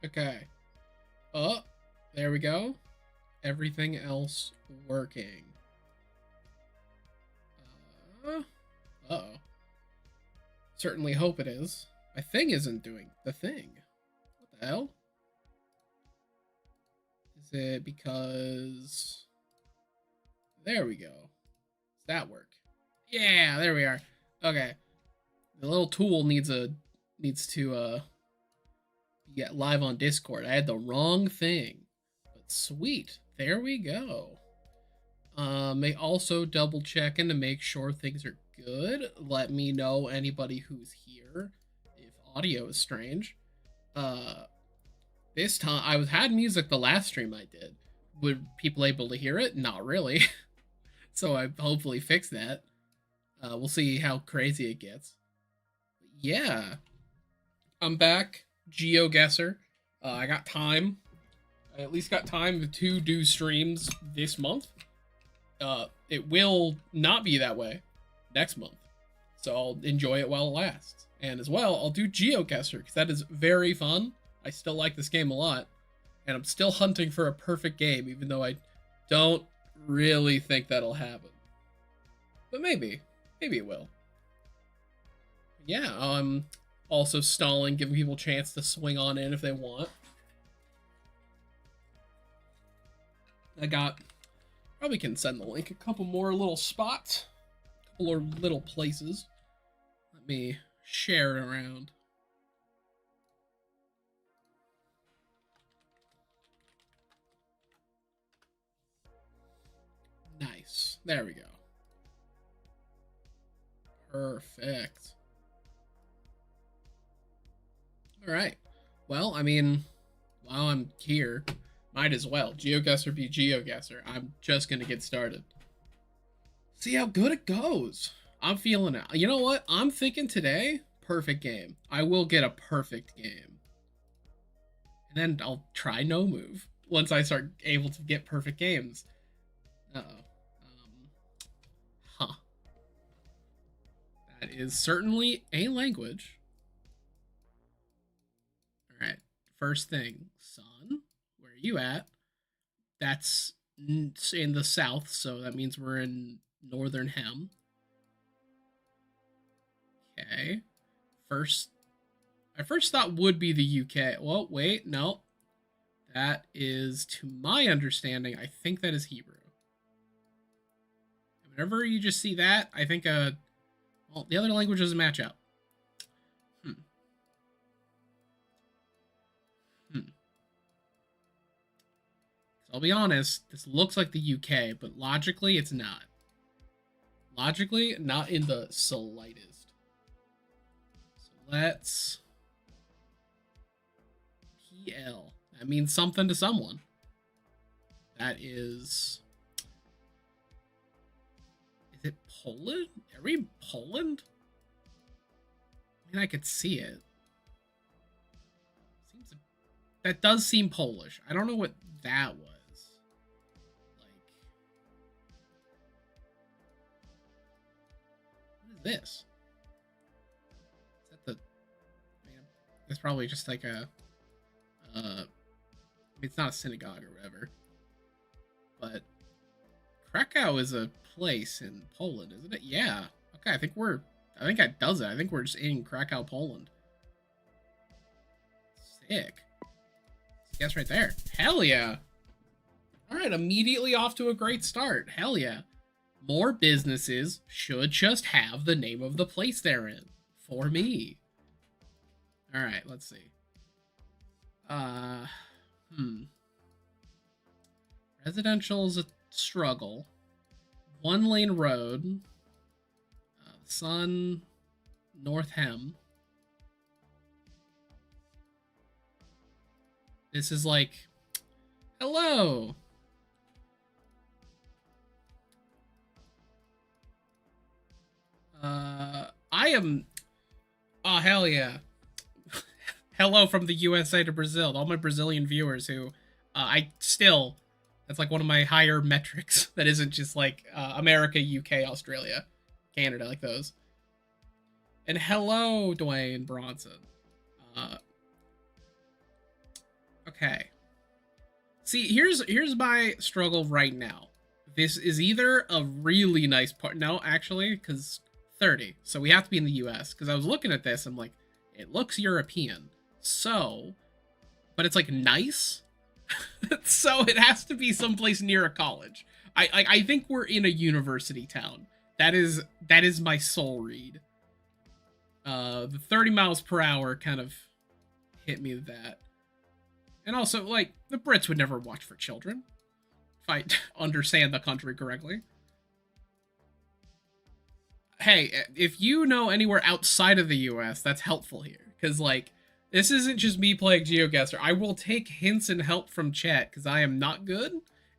Okay. Oh, there we go. Everything else working. Uh-oh. Certainly hope it is. My thing isn't doing the thing. What the hell? Is it because... There we go. Does that work? Yeah, there we are. Okay. The little tool needs to get live on Discord. I had the wrong thing. But sweet. There we go. May also double checking to make sure things are good. Let me know anybody who's here if audio is strange. This time I had music the last stream I did. Were people able to hear it? Not really. So I hopefully fix that. We'll see how crazy it gets. Yeah, I'm back. GeoGuessr. I got time. I at least got time to do streams this month. It will not be that way next month. So I'll enjoy it while it lasts. And as well, I'll do GeoGuessr, because that is very fun. I still like this game a lot. And I'm still hunting for a perfect game, even though I don't really think that'll happen. But maybe. Maybe it will. Yeah, I'm also stalling, giving people a chance to swing on in if they want. I got... Probably can send the link. A couple more little spots. A couple more little places. Let me share it around. Nice. There we go. Perfect. Alright. Well, I mean, while I'm here... Might as well. GeoGuessr be GeoGuessr. I'm just gonna get started. See how good it goes. I'm feeling it. You know what? I'm thinking today, perfect game. I will get a perfect game. And then I'll try no move once I start able to get perfect games. Uh-oh. Huh. That is certainly a language. Alright. First thing. Sun. You at? That's in the south, so that means we're in northern hem. Okay. I first thought would be the UK. Well, wait, no. That is, to my understanding, I think that is Hebrew. Whenever you just see that, I think well, the other language doesn't match up. I'll be honest, this looks like the UK, but logically, it's not. Logically, not in the slightest. So let's... PL. That means something to someone. That is... Is it Poland? Are we in Poland? I mean, I could see it. That does seem Polish. I don't know what that was. This? Is that the... I mean, it's probably just like a... I mean, it's not a synagogue or whatever. But... Krakow is a place in Poland, isn't it? Yeah. Okay, I think that does it. I think we're just in Krakow, Poland. Sick. Guess right there. Hell yeah. Alright, immediately off to a great start. Hell yeah. More businesses should just have the name of the place they're in. For me. Alright, let's see. Residential's a struggle. One lane road. Sun. North Hem. This is like... Hello! I am... Oh, hell yeah. Hello from the USA to Brazil. All my Brazilian viewers who... That's like one of my higher metrics. That isn't just like America, UK, Australia, Canada, like those. And hello, Dwayne Bronson. Okay. See, here's my struggle right now. This is either a really nice part. No, actually, because 30. So we have to be in the US. Because I was looking at this, I'm like, it looks European. So, but it's like nice. So it has to be someplace near a college. I think we're in a university town. That is my soul read. The 30 miles per hour kind of hit me with that. And also, like, the Brits would never watch for children, if I understand the country correctly. Hey, if you know anywhere outside of the US, that's helpful here. Because, like, this isn't just me playing GeoGuessr. I will take hints and help from chat, because I am not good.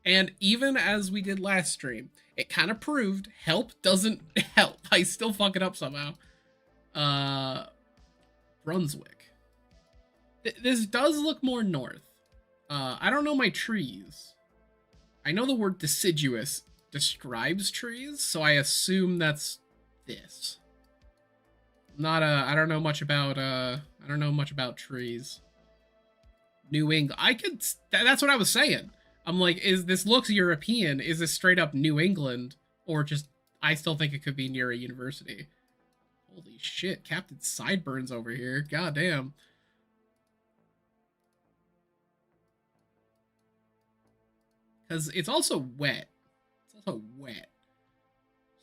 And even as we did last stream, it kind of proved help doesn't help. I still fuck it up somehow. Brunswick. This does look more north. I don't know my trees. I know the word deciduous describes trees, so I assume that's this. I don't know much about trees. New England. That's what I was saying. I'm like, this looks European. Is this straight up New England? Or just, I still think it could be near a university. Holy shit, Captain Sideburns over here. God damn. Because it's also wet. It's also wet.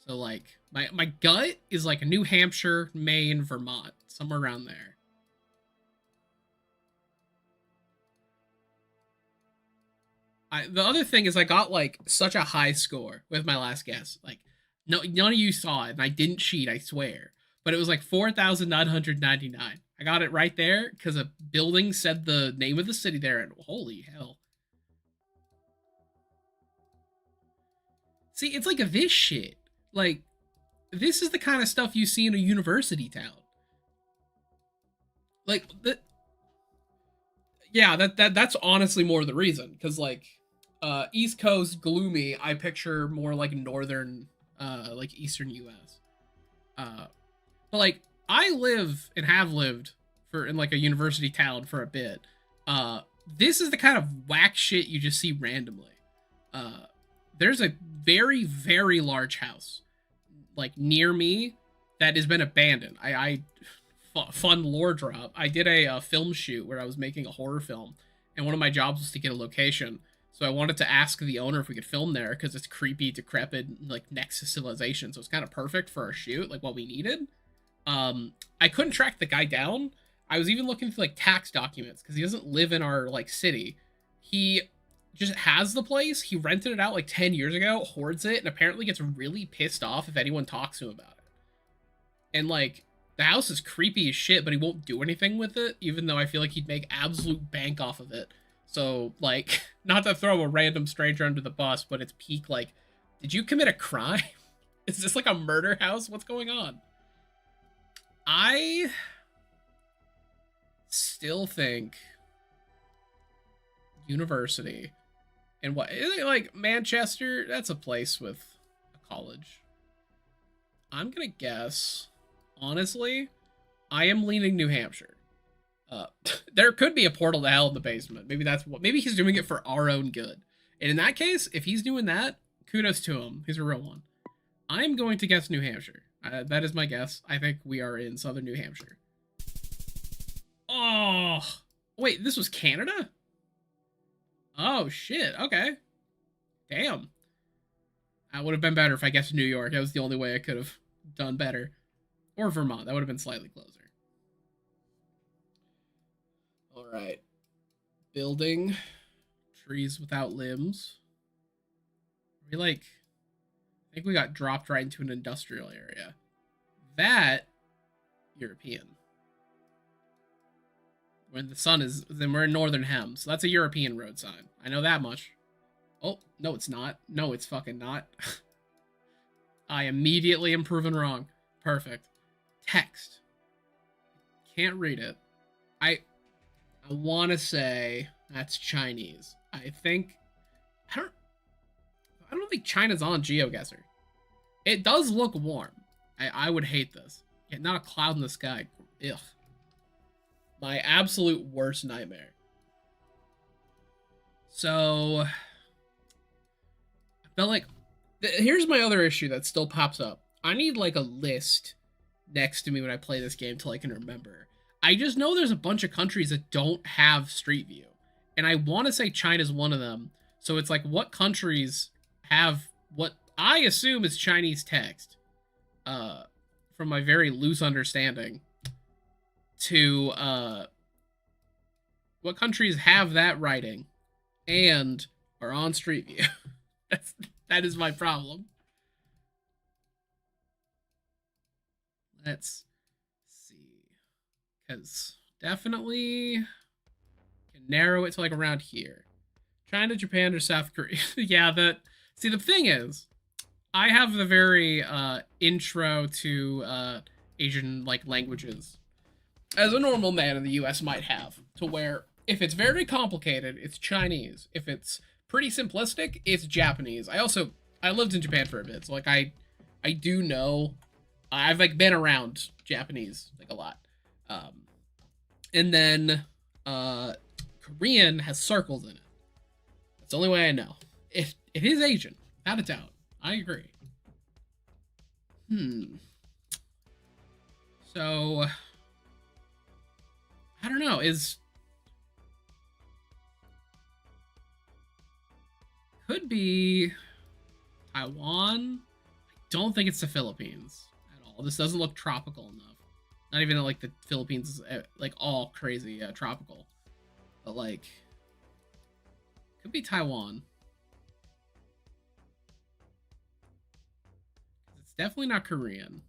So, like, my gut is like New Hampshire, Maine, Vermont. Somewhere around there. The other thing is I got, like, such a high score with my last guess. Like, no, none of you saw it, and I didn't cheat, I swear. But it was like 4,999. I got it right there because a building said the name of the city there, and holy hell. See, it's like this shit. Like, this is the kind of stuff you see in a university town. Like, yeah, that's honestly more the reason. Because, like, East Coast, gloomy, I picture more like northern, like Eastern US. But, like, I live and have lived in like a university town for a bit. This is the kind of whack shit you just see randomly. There's a very, very large house, like, near me that has been abandoned. Fun lore drop. I did a film shoot where I was making a horror film, and one of my jobs was to get a location. So I wanted to ask the owner if we could film there because it's creepy, decrepit, like next to civilization. So it's kind of perfect for our shoot, like what we needed. I couldn't track the guy down. I was even looking through like tax documents because he doesn't live in our like city. He just has the place. He rented it out like 10 years ago, hoards it, and apparently gets really pissed off if anyone talks to him about it. And like, the house is creepy as shit, but he won't do anything with it, even though I feel like he'd make absolute bank off of it. So, like, not to throw a random stranger under the bus, but it's peak, like, did you commit a crime? Is this like a murder house? What's going on? I still think university. And what is it, like Manchester? That's a place with a college. I'm gonna guess, honestly, I am leaning New Hampshire. There could be a portal to hell in the basement. Maybe he's doing it for our own good. And in that case, if he's doing that, kudos to him. He's a real one. I'm going to guess New Hampshire. That is my guess. I think we are in southern New Hampshire. Oh, wait, this was Canada? Oh, shit. Okay. Damn. That would have been better if I guessed New York. That was the only way I could have done better. Or Vermont. That would have been slightly closer. All right. Building. Trees without limbs. I think we got dropped right into an industrial area. That, European. When the sun is, then we're in Northern Hem, so that's a European road sign. I know that much. Oh, no, it's not. No, it's fucking not. I immediately am proven wrong. Perfect. Text. Can't read it. I want to say that's Chinese. I don't think China's on GeoGuessr. It does look warm. I would hate this. Yeah, not a cloud in the sky. Ugh. My absolute worst nightmare. So I felt like here's my other issue that still pops up. I need like a list next to me when I play this game till I can remember. I just know there's a bunch of countries that don't have Street View, and I want to say China's one of them. So it's like, what countries have what I assume is Chinese text? From my very loose understanding, to what countries have that writing and are on Street View? That is my problem. Let's see, because definitely can narrow it to like around here. China, Japan, or South Korea. Yeah, the thing is, I have the very intro to Asian like languages as a normal man in the US might have, to where if it's very complicated, it's Chinese. If it's pretty simplistic, it's Japanese. I lived in Japan for a bit, so like I do know, I've like been around Japanese like a lot. And then Korean has circles in it. That's the only way I know. It is Asian, without a doubt. I agree. So I don't know, could be Taiwan. I don't think it's the Philippines at all. This doesn't look tropical enough. Not even like the Philippines is like all crazy tropical. But like, could be Taiwan. It's definitely not Korean.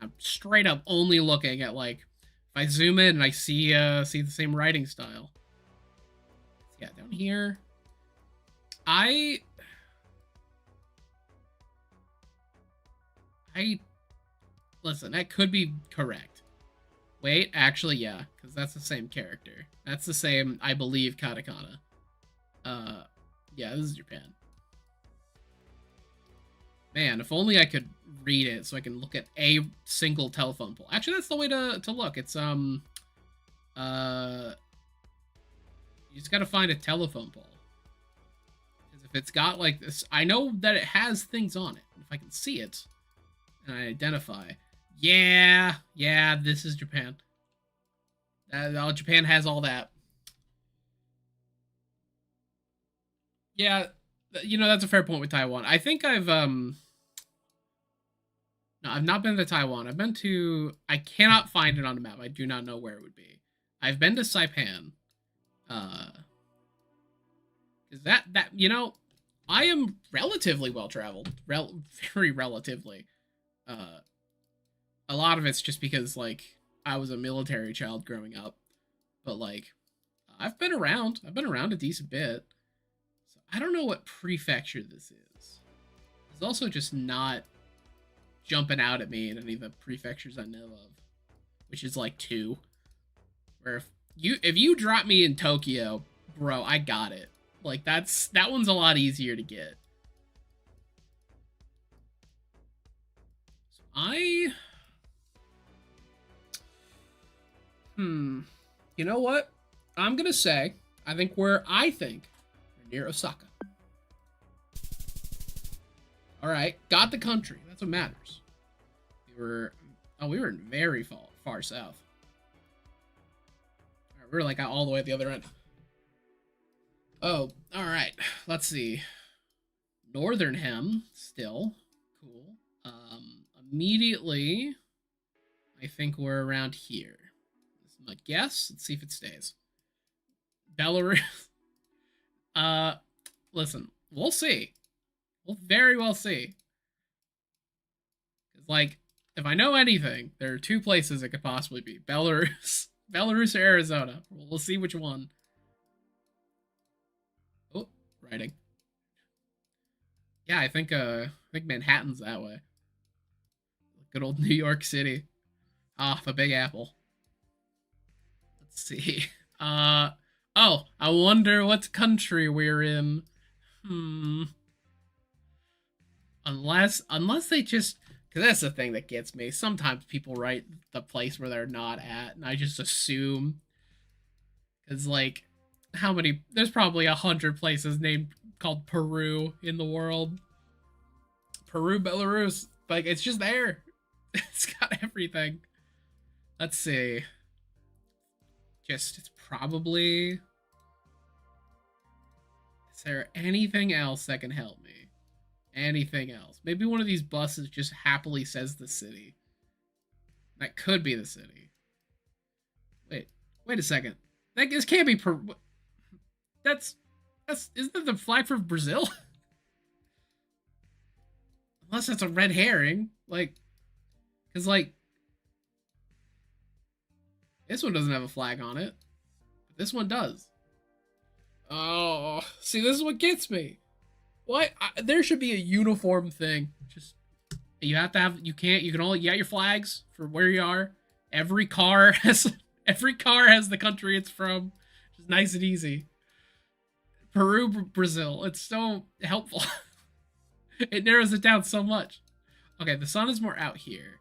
I'm straight up only looking at like, if I zoom in and I see the same writing style. Yeah, down here. I listen, that could be correct. Wait, actually, yeah, because that's the same character. That's the same, I believe, katakana. Yeah, this is Japan. Man, if only I could read it so I can look at a single telephone pole. Actually, that's the way to look. It's you just gotta find a telephone pole. Because if it's got like this, I know that it has things on it. If I can see it and I identify, yeah, this is Japan. Japan has all that. Yeah, that's a fair point with Taiwan. I think no, I've not been to Taiwan. I've been to, I cannot find it on the map. I do not know where it would be. I've been to Saipan. Is that I am relatively well traveled. Very relatively. A lot of it's just because like I was a military child growing up. But like I've been around. I've been around a decent bit. I don't know what prefecture this is. It's also just not jumping out at me in any of the prefectures I know of, which is like 2. Where if you drop me in Tokyo, bro, I got it. Like that one's a lot easier to get. So you know what? I'm gonna say I think we're near Osaka. All right, got the country. That's what matters. We were in very far south. All right, we were like all the way at the other end. Oh, all right. Let's see. Northern Hem still cool. Immediately, I think we're around here. This is my guess. Let's see if it stays. Belarus. Listen, we'll see. We'll very well see. Because, like, if I know anything, there are 2 places it could possibly be. Belarus or Arizona. We'll see which one. Oh, writing. Yeah, I think Manhattan's that way. Good old New York City. Ah, the Big Apple. Let's see. Oh, I wonder what country we're in. Unless they just Because that's the thing that gets me. Sometimes people write the place where they're not at, and I just assume. Because, like, how many? There's probably 100 places named called Peru in the world. Peru, Belarus. Like, it's just there. It's got everything. Let's see. It's probably. Is there anything else that can help me? Anything else? Maybe one of these buses just happily says the city. That could be the city. Wait a second. This can't be that's isn't that the flag for Brazil? Unless that's a red herring. Like, cause like this one doesn't have a flag on it, but this one does. Oh, see, this is what gets me. Why? There should be a uniform thing. Just you have to have. You can only get your flags for where you are. Every car has the country it's from. Just nice and easy. Peru, Brazil. It's so helpful. It narrows it down so much. Okay, the sun is more out here.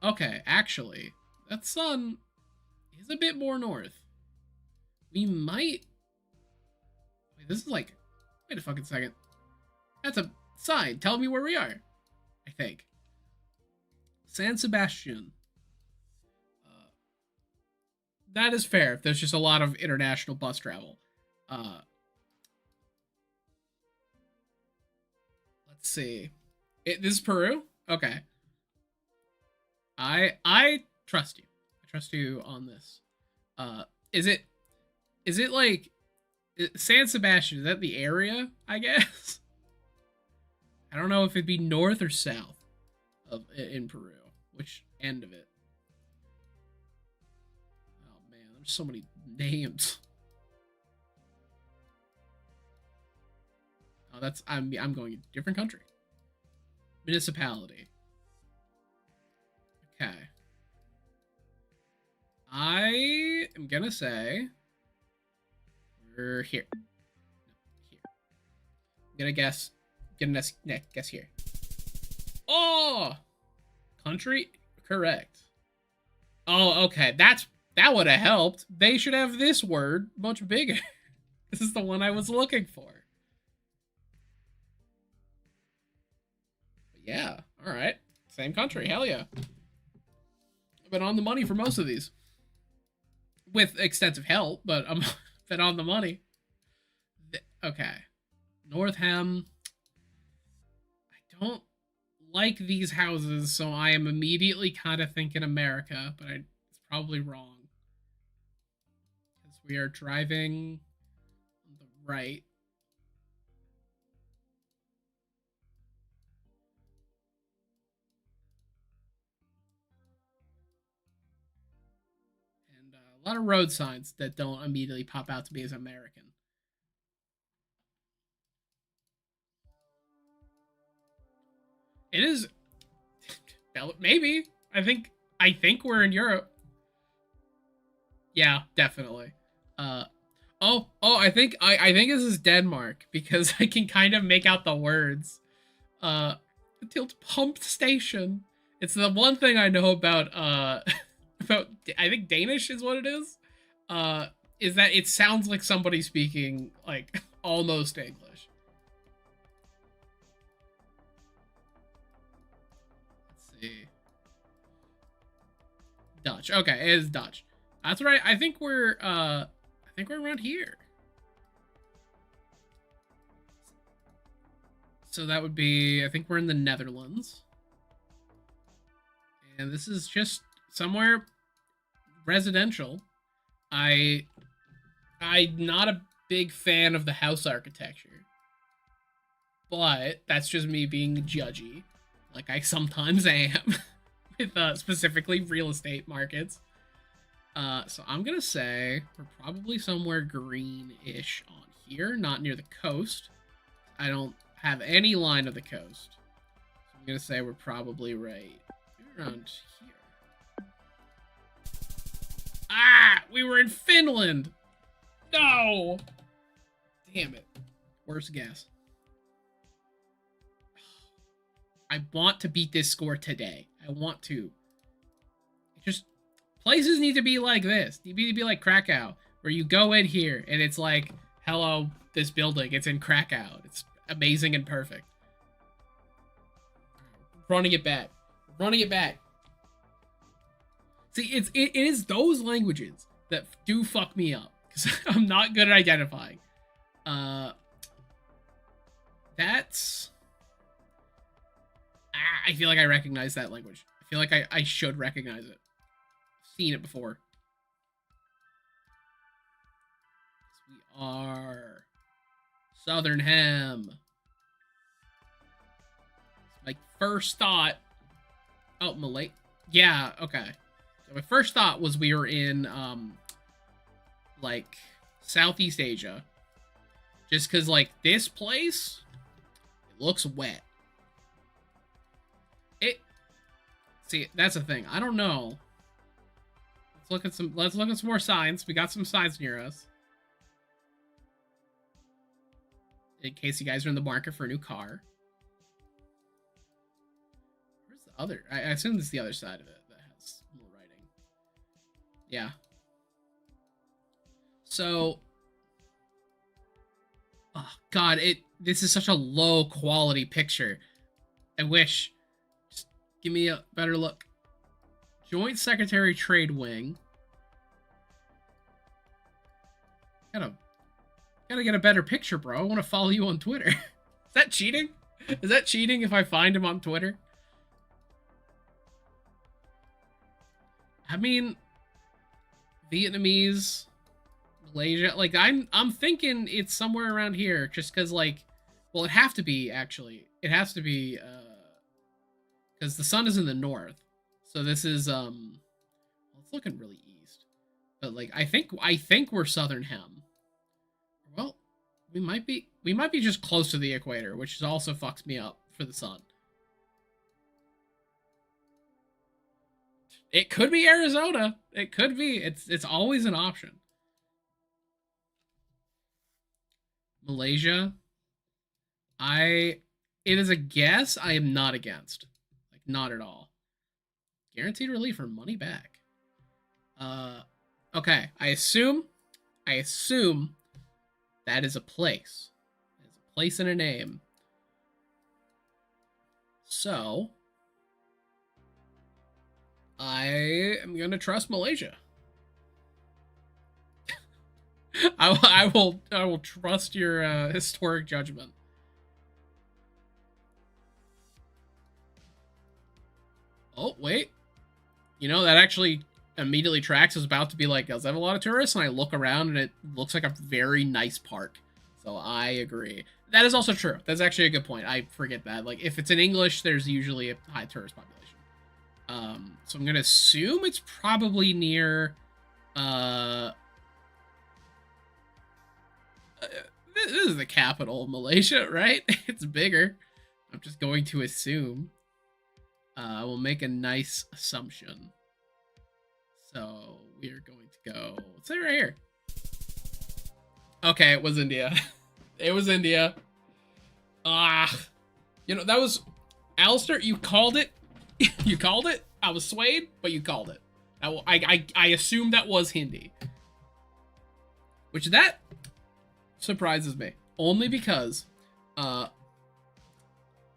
Okay, actually, that sun is a bit more north. We might. Wait, this is like. Wait a fucking second. That's a sign. Tell me where we are. I think. San Sebastian. That is fair. There's just a lot of international bus travel. Let's see. This is Peru? Okay. I trust you. I trust you on this. Is it like San Sebastian? Is that the area? I guess. I don't know if it'd be north or south in Peru. Which end of it? Oh man, there's so many names. Oh, I'm going to a different country. Municipality. Okay. I am gonna say we're here. No, here. I'm gonna guess. Guess here. Oh, country correct. Oh, okay. That would have helped. They should have this word much bigger. This is the one I was looking for. But yeah. All right. Same country. Hell yeah. I've been on the money for most of these. With extensive help, but I'm been on the money. Okay. Northam. I don't like these houses, so I am immediately kind of thinking America, but it's probably wrong. Because we are driving on the right. And a lot of road signs that don't immediately pop out to me as American. It is maybe. I think we're in Europe. Yeah, definitely. I think this is Denmark because I can kind of make out the words. Tilt pump station. It's the one thing I know about about I think Danish is what it is that it sounds like somebody speaking like almost English. Dutch. Okay, it is Dutch. That's right. I think we're around here. So that would be I think we're in the Netherlands. And this is just somewhere residential. I'm not a big fan of the house architecture. But that's just me being judgy, like I sometimes am. With specifically real estate markets. So I'm gonna say we're probably somewhere green-ish on here, not near the coast. I don't have any line of the coast. So I'm gonna say we're probably right around here. Ah! We were in Finland! No! Damn it. Worst guess. I want to beat this score today. I want to. Just places need to be like this. They need to be like Krakow, where you go in here and it's like, hello, this building. It's in Krakow. It's amazing and perfect. Running it back. Running it back. See, it is those languages that do fuck me up because I'm not good at identifying. That's. I feel like I recognize that language. I feel like I should recognize it. I've seen it before. We are Southern Hem. My first thought. Oh, Malay. Yeah, okay. So my first thought was we were in like Southeast Asia. Just because like this place, it looks wet. See, that's the thing. I don't know. Let's look at some more signs. We got some signs near us. In case you guys are in the market for a new car. Where's the other? I assume this is the other side of it that has more writing. Yeah. So, oh god, this is such a low quality picture. I wish. Give me a better look. Joint Secretary Trade Wing. Gotta get a better picture, bro. I want to follow you on Twitter. Is that cheating? Is that cheating if I find him on Twitter? I mean, Vietnamese, Malaysia. Like I'm thinking it's somewhere around here, just because like, well, it'd have to be actually. It has to be. Because the sun is in the north, so this is it's looking really east, but like I think we're Southern Hem. Well, we might be just close to the equator, which also fucks me up for the sun. It could be Arizona. It could be. It's always an option. Malaysia. It is a guess. I am not against. Not at all. Guaranteed relief or money back. Okay. I assume that is a place. It's a place and a name. So I am gonna trust Malaysia. I will trust your historic judgment. Oh, wait. You know, that actually immediately tracks. Is about to be like, does have a lot of tourists? And I look around and it looks like a very nice park. So I agree. That is also true. That's actually a good point. I forget that. Like, if it's in English, there's usually a high tourist population. So I'm going to assume it's probably near... this is the capital of Malaysia, right? It's bigger. I'm just going to assume. I will make a nice assumption. So we are going to go. Let's say right here. Okay, it was India. It was India. You know, that was Alistair. You called it. You called it. I was swayed, but you called it. I assumed that was Hindi, which that surprises me only because I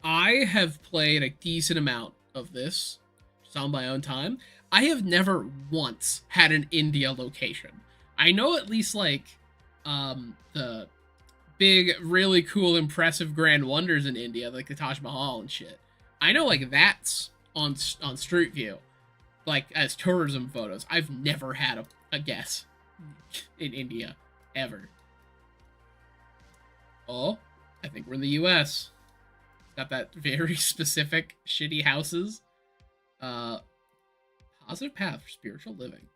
have played a decent amount of this just on my own time. I have never once had an India location. I know at least like the big, really cool, impressive grand wonders in India, like the Taj Mahal and shit. I know like that's on Street View, like as tourism photos. I've never had a guess in India ever. Oh, I think we're in the U.S. Got that very specific shitty houses. Positive path for spiritual living.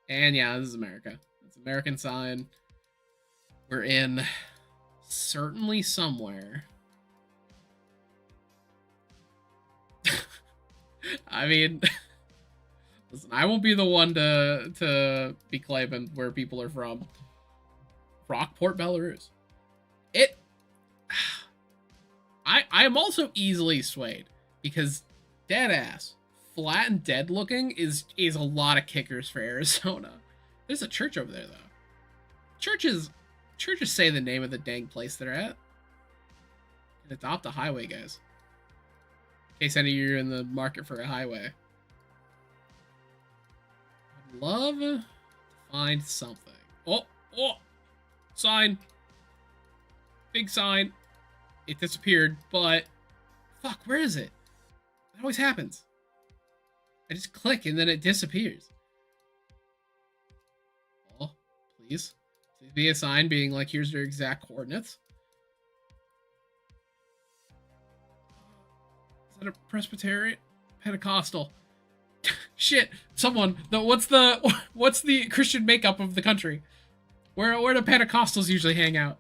And yeah, this is America. It's American sign. We're in certainly somewhere. I mean, listen, I won't be the one to be claiming where people are from. Rockport, Belarus. I am also easily swayed because dead ass, flat and dead looking is a lot of kickers for Arizona. There's a church over there though. Churches say the name of the dang place they're at. And adopt a highway, guys. In case any of you are in the market for a highway. I'd love to find something. Oh, sign. Big sign. It disappeared, but fuck, where is it? That always happens. I just click and then it disappears. Oh, please. Please be a sign being like, here's your exact coordinates. Is that a Presbyterian? Pentecostal. Shit. Someone. What's the Christian makeup of the country? Where do Pentecostals usually hang out?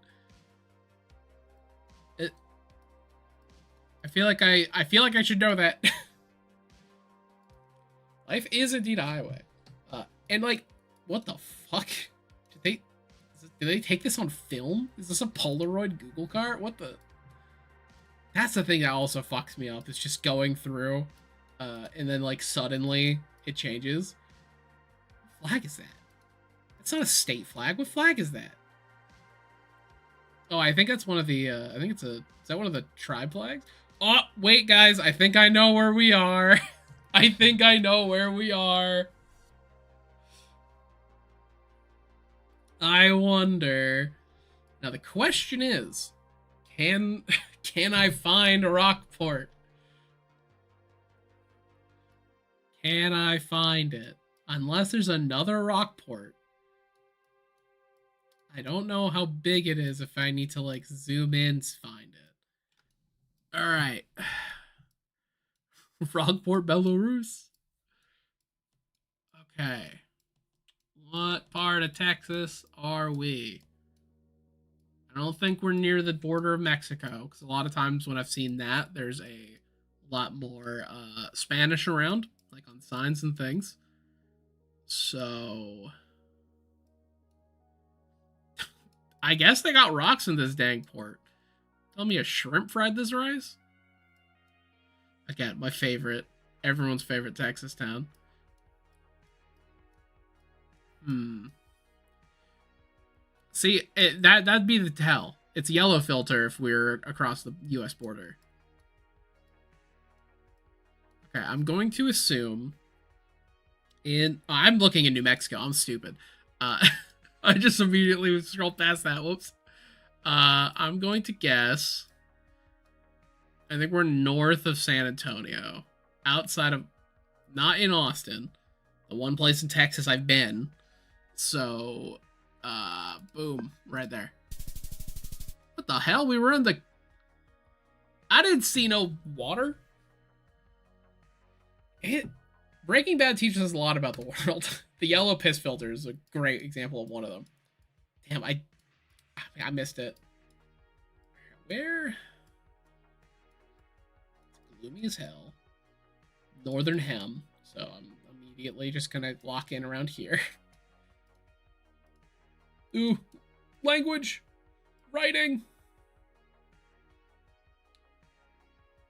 I feel like I should know that. Life is indeed a highway. And like, what the fuck? Did they take this on film? Is this a Polaroid Google cart? What the? That's the thing that also fucks me up. It's just going through, and then like suddenly it changes. What flag is that? It's not a state flag. What flag is that? Oh, I think that's one of the. I think it's a. Is that one of the tribe flags? Oh, wait, guys. I think I know where we are. I think I know where we are. I wonder. Now the question is, can I find Rockport? Can I find it? Unless there's another Rockport. I don't know how big it is if I need to like zoom in to find it. All right. Rockport, Belarus. Okay. What part of Texas are we? I don't think we're near the border of Mexico, because a lot of times when I've seen that, there's a lot more Spanish around, like on signs and things. So I guess they got rocks in this dang port. Tell me a shrimp fried this rice? Again, my favorite. Everyone's favorite Texas town. See, that'd be the tell. It's yellow filter if we're across the U.S. border. Okay, I'm going to assume I'm looking in New Mexico. I'm stupid. I just immediately scrolled past that. Whoops. I'm going to guess. I think we're north of San Antonio. Outside of... Not in Austin. The one place in Texas I've been. So... boom. Right there. What the hell? We were in the... I didn't see no water. Breaking Bad teaches us a lot about the world. The yellow piss filter is a great example of one of them. Damn, I missed it. Where? It's gloomy as hell. Northern Hem. So I'm immediately just gonna lock in around here. Ooh. Language. Writing.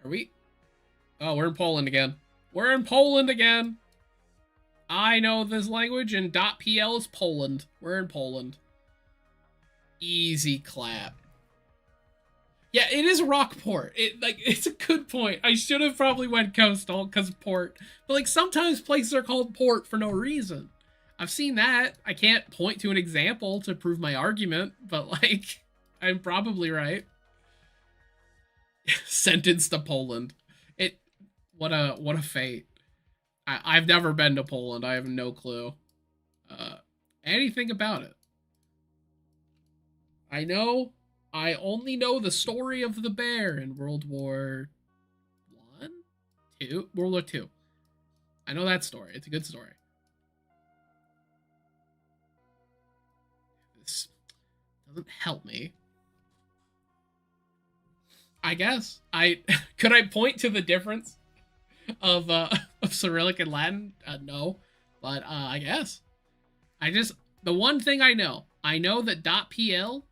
Are we? Oh, we're in Poland again. We're in Poland again. I know this language, and .pl is Poland. We're in Poland. Easy clap. Yeah, it is Rockport. It's a good point. I should have probably went coastal because port. But like sometimes places are called port for no reason. I've seen that. I can't point to an example to prove my argument, but like I'm probably right. Sentenced to Poland. What a fate. I've never been to Poland. I have no clue anything about it. I only know the story of the bear in World War World War II. I know that story. It's a good story. This doesn't help me. I guess could I point to the difference of Cyrillic and Latin? No, but I guess the one thing I know that .pl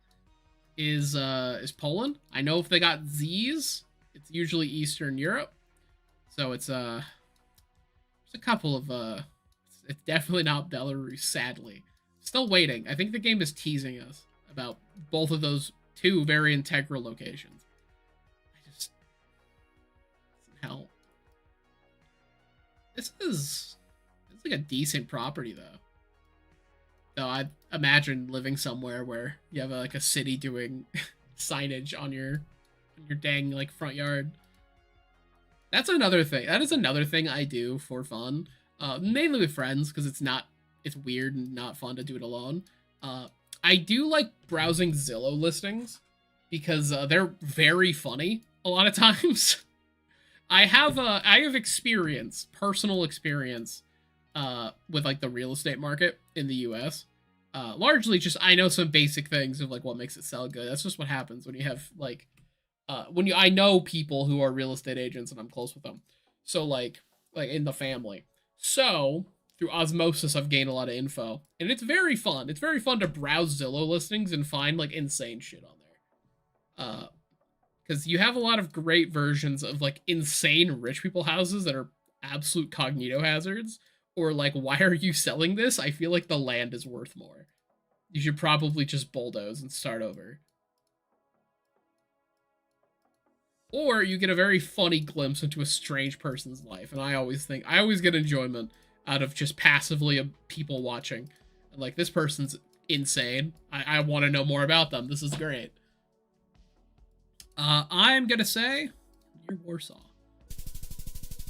is Poland. I know if they got Z's It's usually Eastern Europe. So it's there's a couple of it's definitely not Belarus, sadly. Still waiting. I think the game is teasing us about both of those two very integral locations. I just hell. It's like a decent property though. Though I imagine living somewhere where you have like a city doing signage on your dang like front yard. That's another thing. That is another thing I do for fun, mainly with friends because it's weird and not fun to do it alone. I do like browsing Zillow listings because they're very funny a lot of times. I have personal experience, with like the real estate market in the U.S. Largely just I know some basic things of like what makes it sell good. That's just what happens when you have like I know people who are real estate agents and I'm close with them. So like in the family. So through osmosis I've gained a lot of info. And it's very fun. It's very fun to browse Zillow listings and find like insane shit on there. Because you have a lot of great versions of like insane rich people houses that are absolute cognito hazards. Or like, why are you selling this? I feel like the land is worth more. You should probably just bulldoze and start over. Or you get a very funny glimpse into a strange person's life. And I always get enjoyment out of just passively people watching. And like, this person's insane. I want to know more about them. This is great. I'm gonna say near Warsaw.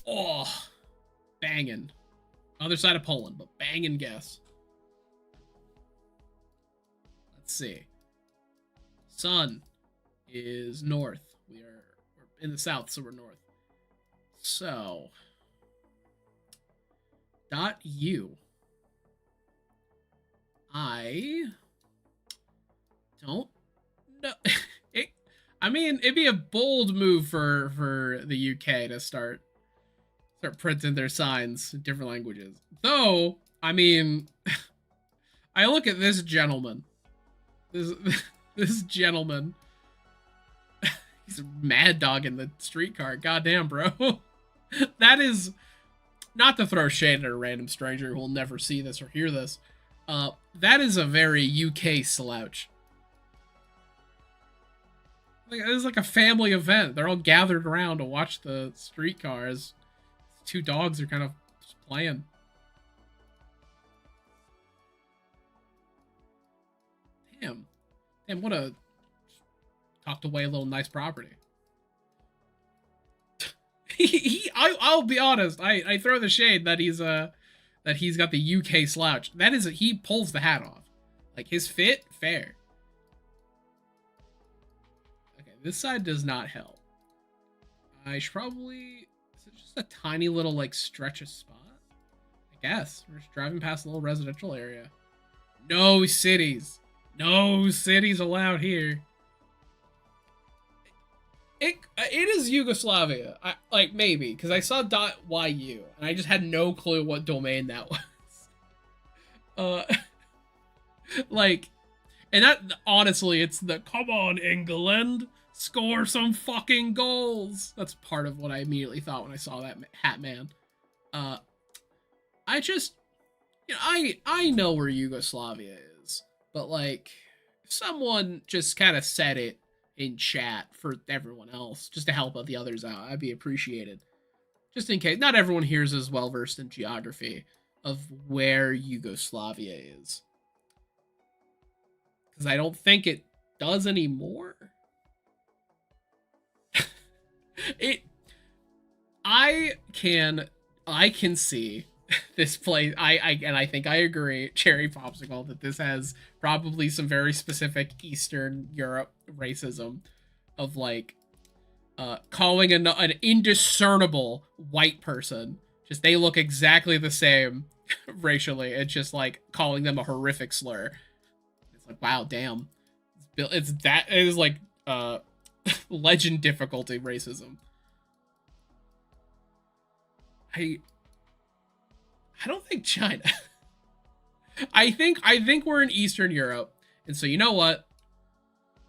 Oh, banging. Other side of Poland, but banging guess. Let's see. Sun is north. We're in the south, so we're north. So, .u. I don't know. I mean, it'd be a bold move for the UK to start printing their signs in different languages. Though, I mean, I look at this gentleman. This gentleman. He's a mad dog in the streetcar. Goddamn, bro. That is not to throw shade at a random stranger who will never see this or hear this. That is a very UK slouch. Like, it was like a family event. They're all gathered around to watch the streetcars. Two dogs are kind of just playing. Damn, what a tucked away little nice property. I'll be honest. I throw the shade that he's got the UK slouch. He pulls the hat off. Like his fit, fair. Okay, this side does not help. I should probably. Is it just a tiny little like stretch of spot? I guess we're just driving past a little residential area. No cities. No cities allowed here. It is Yugoslavia. Maybe because I saw .yu and I just had no clue what domain that was. And that honestly, it's the come on England, score some fucking goals. That's part of what I immediately thought when I saw that hat man. I just, I know where Yugoslavia is, but like, if someone just kind of said it in chat for everyone else, just to help out the others out, I'd be appreciated. Just in case not everyone here is as well versed in geography of where Yugoslavia is, because I don't think it does anymore. I can see this place. I think I agree, Cherry Popsicle, that this has probably some very specific Eastern Europe racism of like calling an indiscernible white person, just they look exactly the same racially, it's just like calling them a horrific slur. It's like, wow, damn, it is like legend difficulty racism. I don't think China. I think we're in Eastern Europe. And so you know what?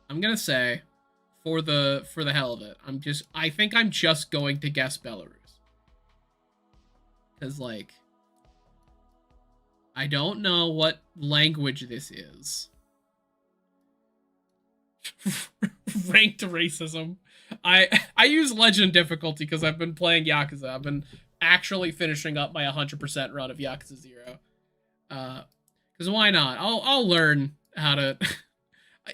I'm going to say for the hell of it. I think I'm just going to guess Belarus. Cuz like I don't know what language this is. Ranked racism. I use legend difficulty because I've been playing Yakuza. I've been actually finishing up my 100% run of Yakuza 0. Because why not? I'll learn how to.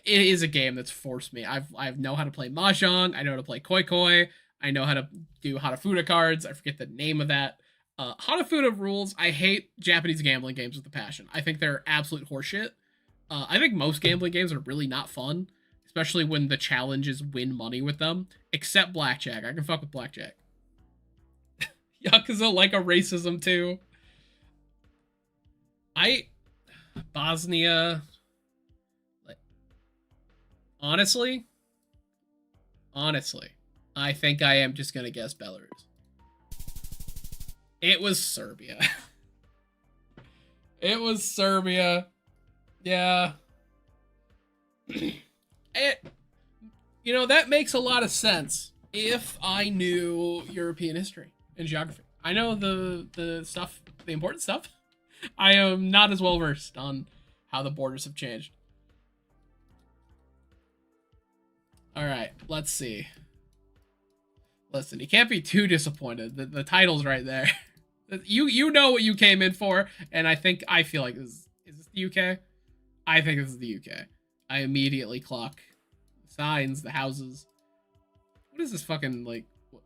It is a game that's forced me. I know how to play mahjong. I know how to play koi koi. I know how to do Hanafuda cards. I forget the name of that. Hanafuda rules. I hate Japanese gambling games with a passion. I think they're absolute horseshit. I think most gambling games are really not fun, especially when the challenge is win money with them. Except blackjack. I can fuck with blackjack. Yakuza like a racism too. Bosnia. Like, honestly, I think I am just gonna guess Belarus. It was Serbia. It was Serbia. Yeah. That makes a lot of sense if I knew European history and geography. I know the stuff, the important stuff. I am not as well versed on how the borders have changed. All right, let's see. Listen, you can't be too disappointed. The title's right there. You know what you came in for, and I feel like is this the UK? I think this is the UK. I immediately clock the signs, the houses. What is this fucking like? I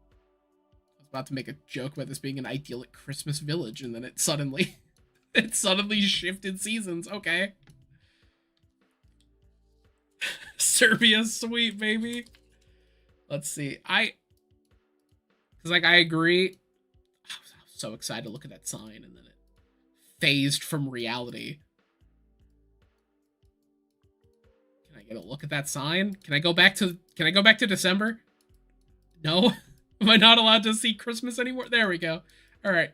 was about to make a joke about this being an idyllic Christmas village, and then it suddenly shifted seasons. Okay. Serbia's sweet, baby. Let's see. I agree. I was so excited to look at that sign, and then it phased from reality. Can I get a look at that sign? Can I go back to December? No? Am I not allowed to see Christmas anymore? There we go. All right.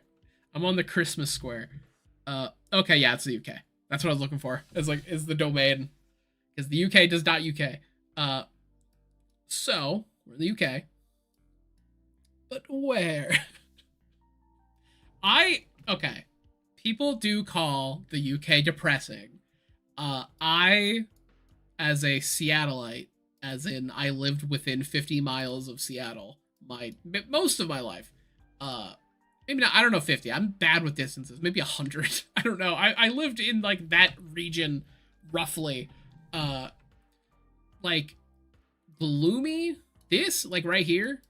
I'm on the Christmas square. Okay, yeah, it's the UK. That's what I was looking for. Is the domain. Because the UK does .uk. So, we're in the UK. But where? Okay. People do call the UK depressing. I, as a Seattleite, as in I lived within 50 miles of Seattle most of my life. Maybe not, I don't know, 50. I'm bad with distances. Maybe 100. I don't know. I lived in, like, that region, roughly. Like, gloomy? This? Like, right here?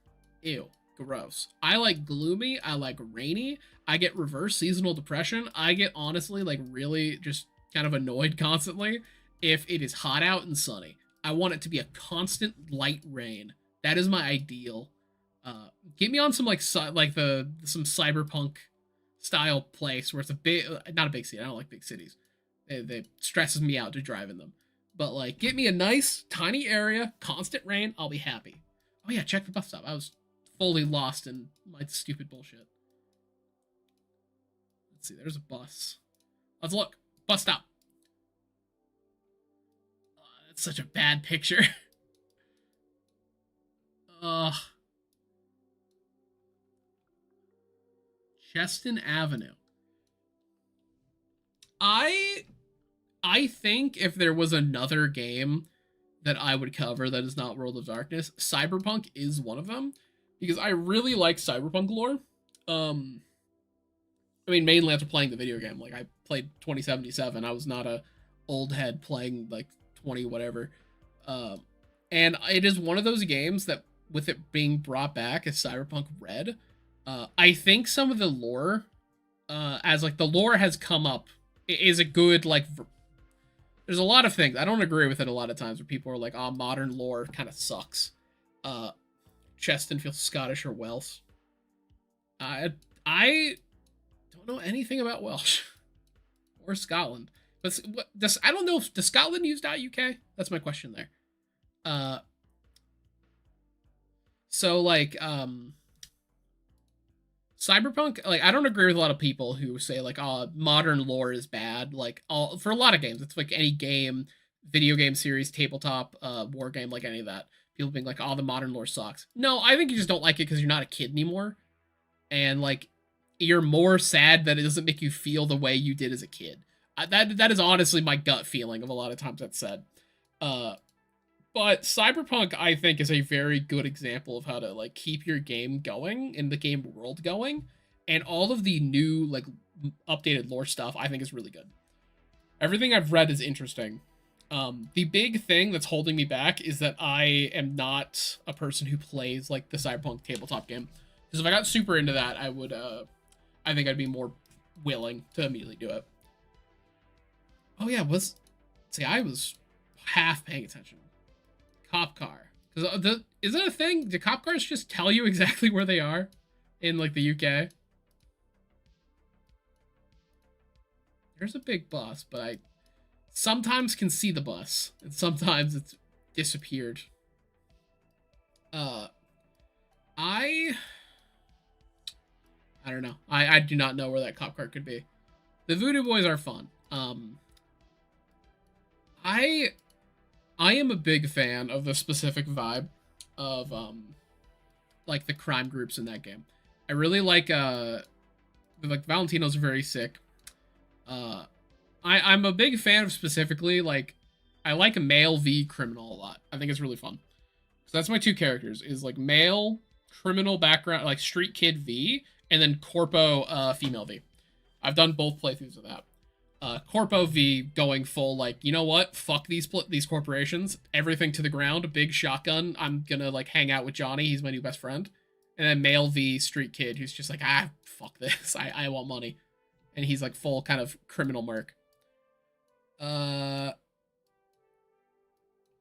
Ew. Gross. I like gloomy. I like rainy. I get reverse seasonal depression. I get, honestly, like, really just kind of annoyed constantly if it is hot out and sunny. I want it to be a constant light rain. That is my ideal. Get me on some some cyberpunk style place where it's not a big city. I don't like big cities. They stresses me out to drive in them. But like, get me a nice tiny area, constant rain. I'll be happy. Oh yeah, check the bus stop. I was fully lost in my stupid bullshit. Let's see. There's a bus. Let's look. Bus stop. That's such a bad picture. Cheston Avenue. I think if there was another game that I would cover that is not World of Darkness, Cyberpunk is one of them, because I really like Cyberpunk lore. I mean, mainly after playing the video game. Like, I played 2077. I was not a old head playing like 20 whatever. And it is one of those games that, with it being brought back as Cyberpunk Red, I think some of the lore, as like the lore has come up, is a good, like, there's a lot of things. I don't agree with it a lot of times where people are like, oh, modern lore kind of sucks. Cheston feels Scottish or Welsh. I don't know anything about Welsh or Scotland. But I don't know if, does Scotland use .uk? That's my question there. So like, Cyberpunk, like, I don't agree with a lot of people who say, like, oh, modern lore is bad. Like, for a lot of games, it's like any game, video game series, tabletop, war game, like any of that. people being like, "Oh, the modern lore sucks." No, I think you just don't like it because you're not a kid anymore, and like you're more sad that it doesn't make you feel the way you did as a kid. That is honestly my gut feeling of a lot of times that's said. Uh, but Cyberpunk, I think, is a very good example of how to like keep your game going and the game world going, and all of the new like updated lore stuff I think is really good. Everything I've read is interesting. The big thing that's holding me back is that I am not a person who plays like the Cyberpunk tabletop game. Because if I got super into that, I would, I think I'd be more willing to immediately do it. Oh yeah, I was half paying attention. Cop car. Because is that a thing? Do cop cars just tell you exactly where they are in like the UK? There's a big bus, but I sometimes can see the bus, and sometimes it's disappeared. Uh, I don't know. I do not know where that cop car could be. The Voodoo Boys are fun. I am a big fan of the specific vibe of like the crime groups in that game. I really like Valentino's very sick. I'm a big fan of specifically like I like male v criminal a lot. I think it's really fun. So that's my two characters is like male criminal background like street kid v and then corpo female v. I've done both playthroughs of that. Corpo v going full like you know what fuck these corporations, everything to the ground, big shotgun. I'm gonna like hang out with Johnny. He's my new best friend. And then male v street kid who's just like fuck this. I want money. And he's like full kind of criminal merc. You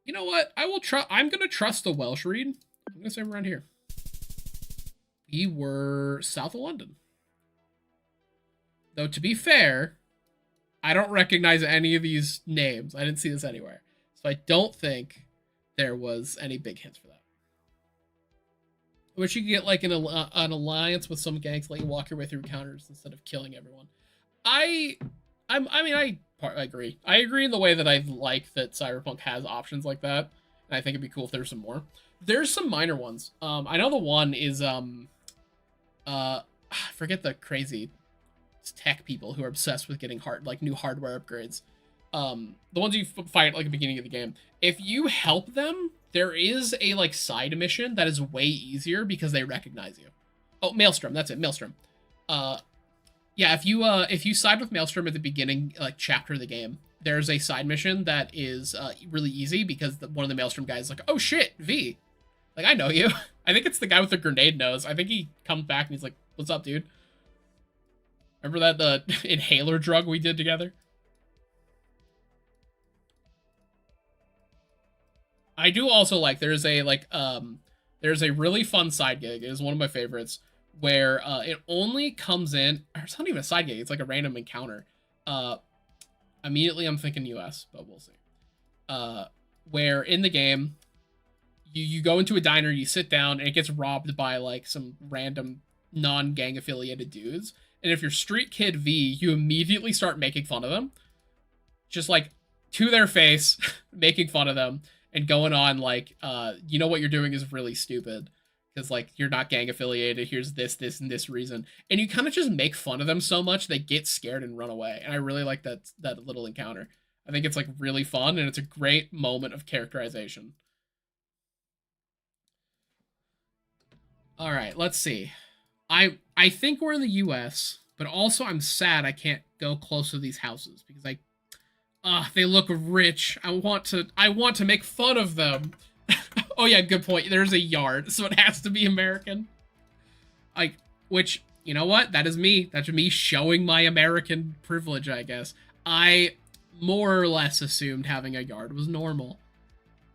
know what? I'm gonna trust the Welsh read. I'm gonna say I'm around here. We were south of London. Though to be fair, I don't recognize any of these names. I didn't see this anywhere. So I don't think there was any big hints for that. I wish you could get like an alliance with some gangs, let you walk your way through encounters instead of killing everyone. I agree. I agree in the way that I like that Cyberpunk has options like that, and I think it'd be cool if there's some more. There's some minor ones. I know the one is I forget the crazy tech people who are obsessed with getting new hardware upgrades. The ones you fight at like the beginning of the game. If you help them, there is a like side mission that is way easier because they recognize you. Oh, Maelstrom, that's it, Maelstrom. Yeah, if you side with Maelstrom at the beginning like chapter of the game, there's a side mission that is really easy because one of the Maelstrom guys is like, oh shit, V, like I know you. I think it's the guy with the grenade nose. I think he comes back and he's like, what's up, dude? Remember that the inhaler drug we did together? I do also like there's a really fun side gig. It is one of my favorites where it only comes in. It's not even a side gig. It's like a random encounter. Immediately I'm thinking US, but we'll see. Where in the game you go into a diner, you sit down, and it gets robbed by like some random non-gang affiliated dudes. And if you're Street Kid V, you immediately start making fun of them. Just like to their face, making fun of them and going on like, you know what you're doing is really stupid. Because like you're not gang affiliated. Here's this, and this reason. And you kind of just make fun of them so much they get scared and run away. And I really like that little encounter. I think it's like really fun and it's a great moment of characterization. All right, let's see. I think we're in the US, but also I'm sad I can't go close to these houses because they look rich. I want to make fun of them. Oh yeah, good point. There's a yard, so it has to be American. Which, you know what? That is me. That's me showing my American privilege, I guess. I more or less assumed having a yard was normal.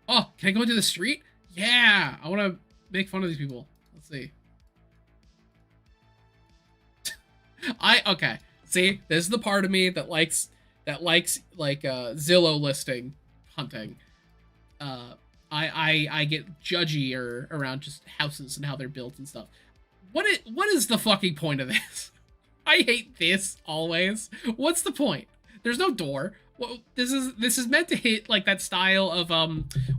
Oh, can I go into the street? Yeah, I want to make fun of these people. Let's see. Okay. See, this is the part of me that likes like Zillow listing hunting. I get judgier around just houses and how they're built and stuff. What is the fucking point of this? I hate this always. What's the point? There's no door. Well, this is meant to hit like that style of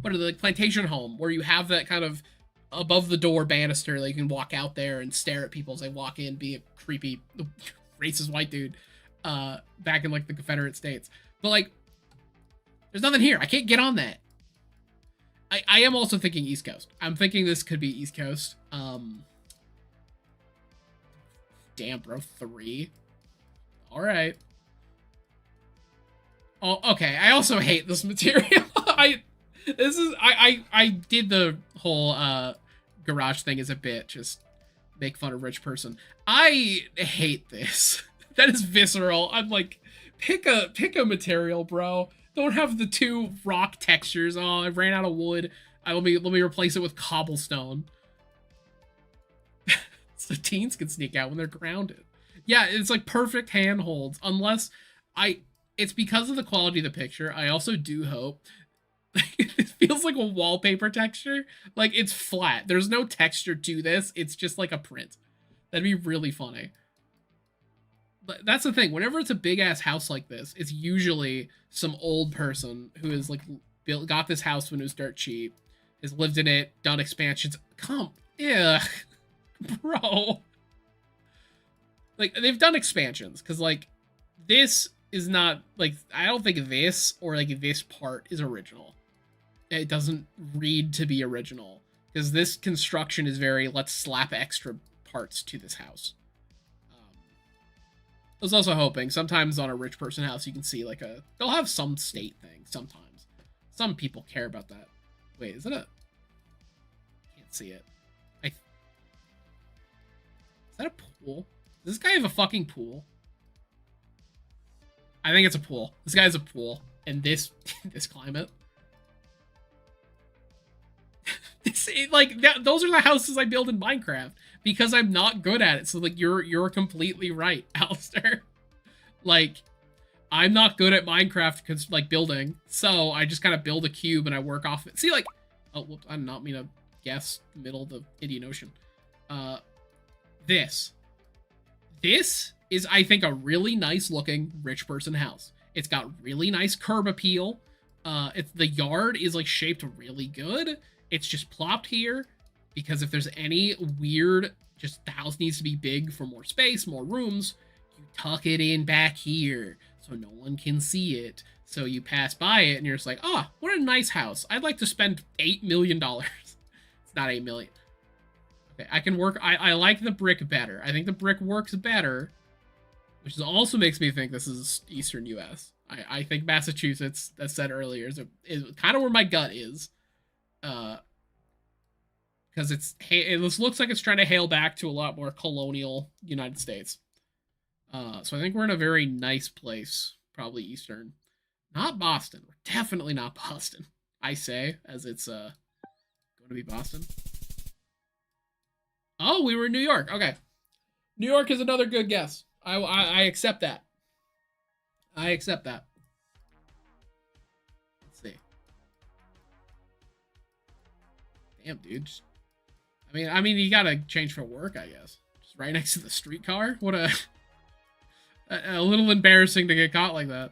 what are the like, plantation home where you have that kind of above the door banister that you can walk out there and stare at people as they walk in, be a creepy racist white dude back in like the Confederate States. But like there's nothing here. I can't get on that. I am also thinking East Coast. I'm thinking this could be East Coast. Damn, bro, 3. All right. Oh, okay. I also hate this material. I did the whole garage thing as a bit, just make fun of rich person. I hate this. That is visceral. I'm like, pick a material, bro. Don't have the 2 rock textures. Oh, I ran out of wood. Let me replace it with cobblestone. So teens can sneak out when they're grounded. Yeah, it's like perfect handholds. Unless it's because of the quality of the picture. I also do hope it feels like a wallpaper texture. Like it's flat. There's no texture to this. It's just like a print. That'd be really funny. But that's the thing. Whenever it's a big ass house like this, it's usually some old person who has like got this house when it was dirt cheap, has lived in it, done expansions. Yeah, bro. Like they've done expansions because like this is not like I don't think this or like this part is original. It doesn't read to be original because this construction is very let's slap extra parts to this house. I was also hoping sometimes on a rich person house you can see like they'll have some state thing sometimes. Some people care about that. Wait, is it a can't see it. Is that a pool? Does this guy have a fucking pool? I think it's a pool. This guy has a pool. And this climate. Those are the houses I build in Minecraft because I'm not good at it. So like you're completely right, Alistair. Like I'm not good at Minecraft because like building. So I just kind of build a cube and I work off it. See like oh whoops, I did not mean to guess the middle of the Indian Ocean. This is I think a really nice looking rich person house. It's got really nice curb appeal. The yard is like shaped really good. It's just plopped here because if there's any weird, just the house needs to be big for more space, more rooms, you tuck it in back here so no one can see it. So you pass by it and you're just like, oh, what a nice house. I'd like to spend $8 million. It's not 8 million. Okay, I can work. I like the brick better. I think the brick works better, which also makes me think this is Eastern US. I think Massachusetts, as said earlier, is kind of where my gut is. Because it looks like it's trying to hail back to a lot more colonial United States. So I think we're in a very nice place, probably Eastern. Not Boston. We're definitely not Boston. I say, as it's going to be Boston. Oh, we were in New York. Okay. New York is another good guess. I accept that. I accept that. Let's see. Damn, dude. I mean, you gotta change for work, I guess. Just right next to the streetcar. What a little embarrassing to get caught like that.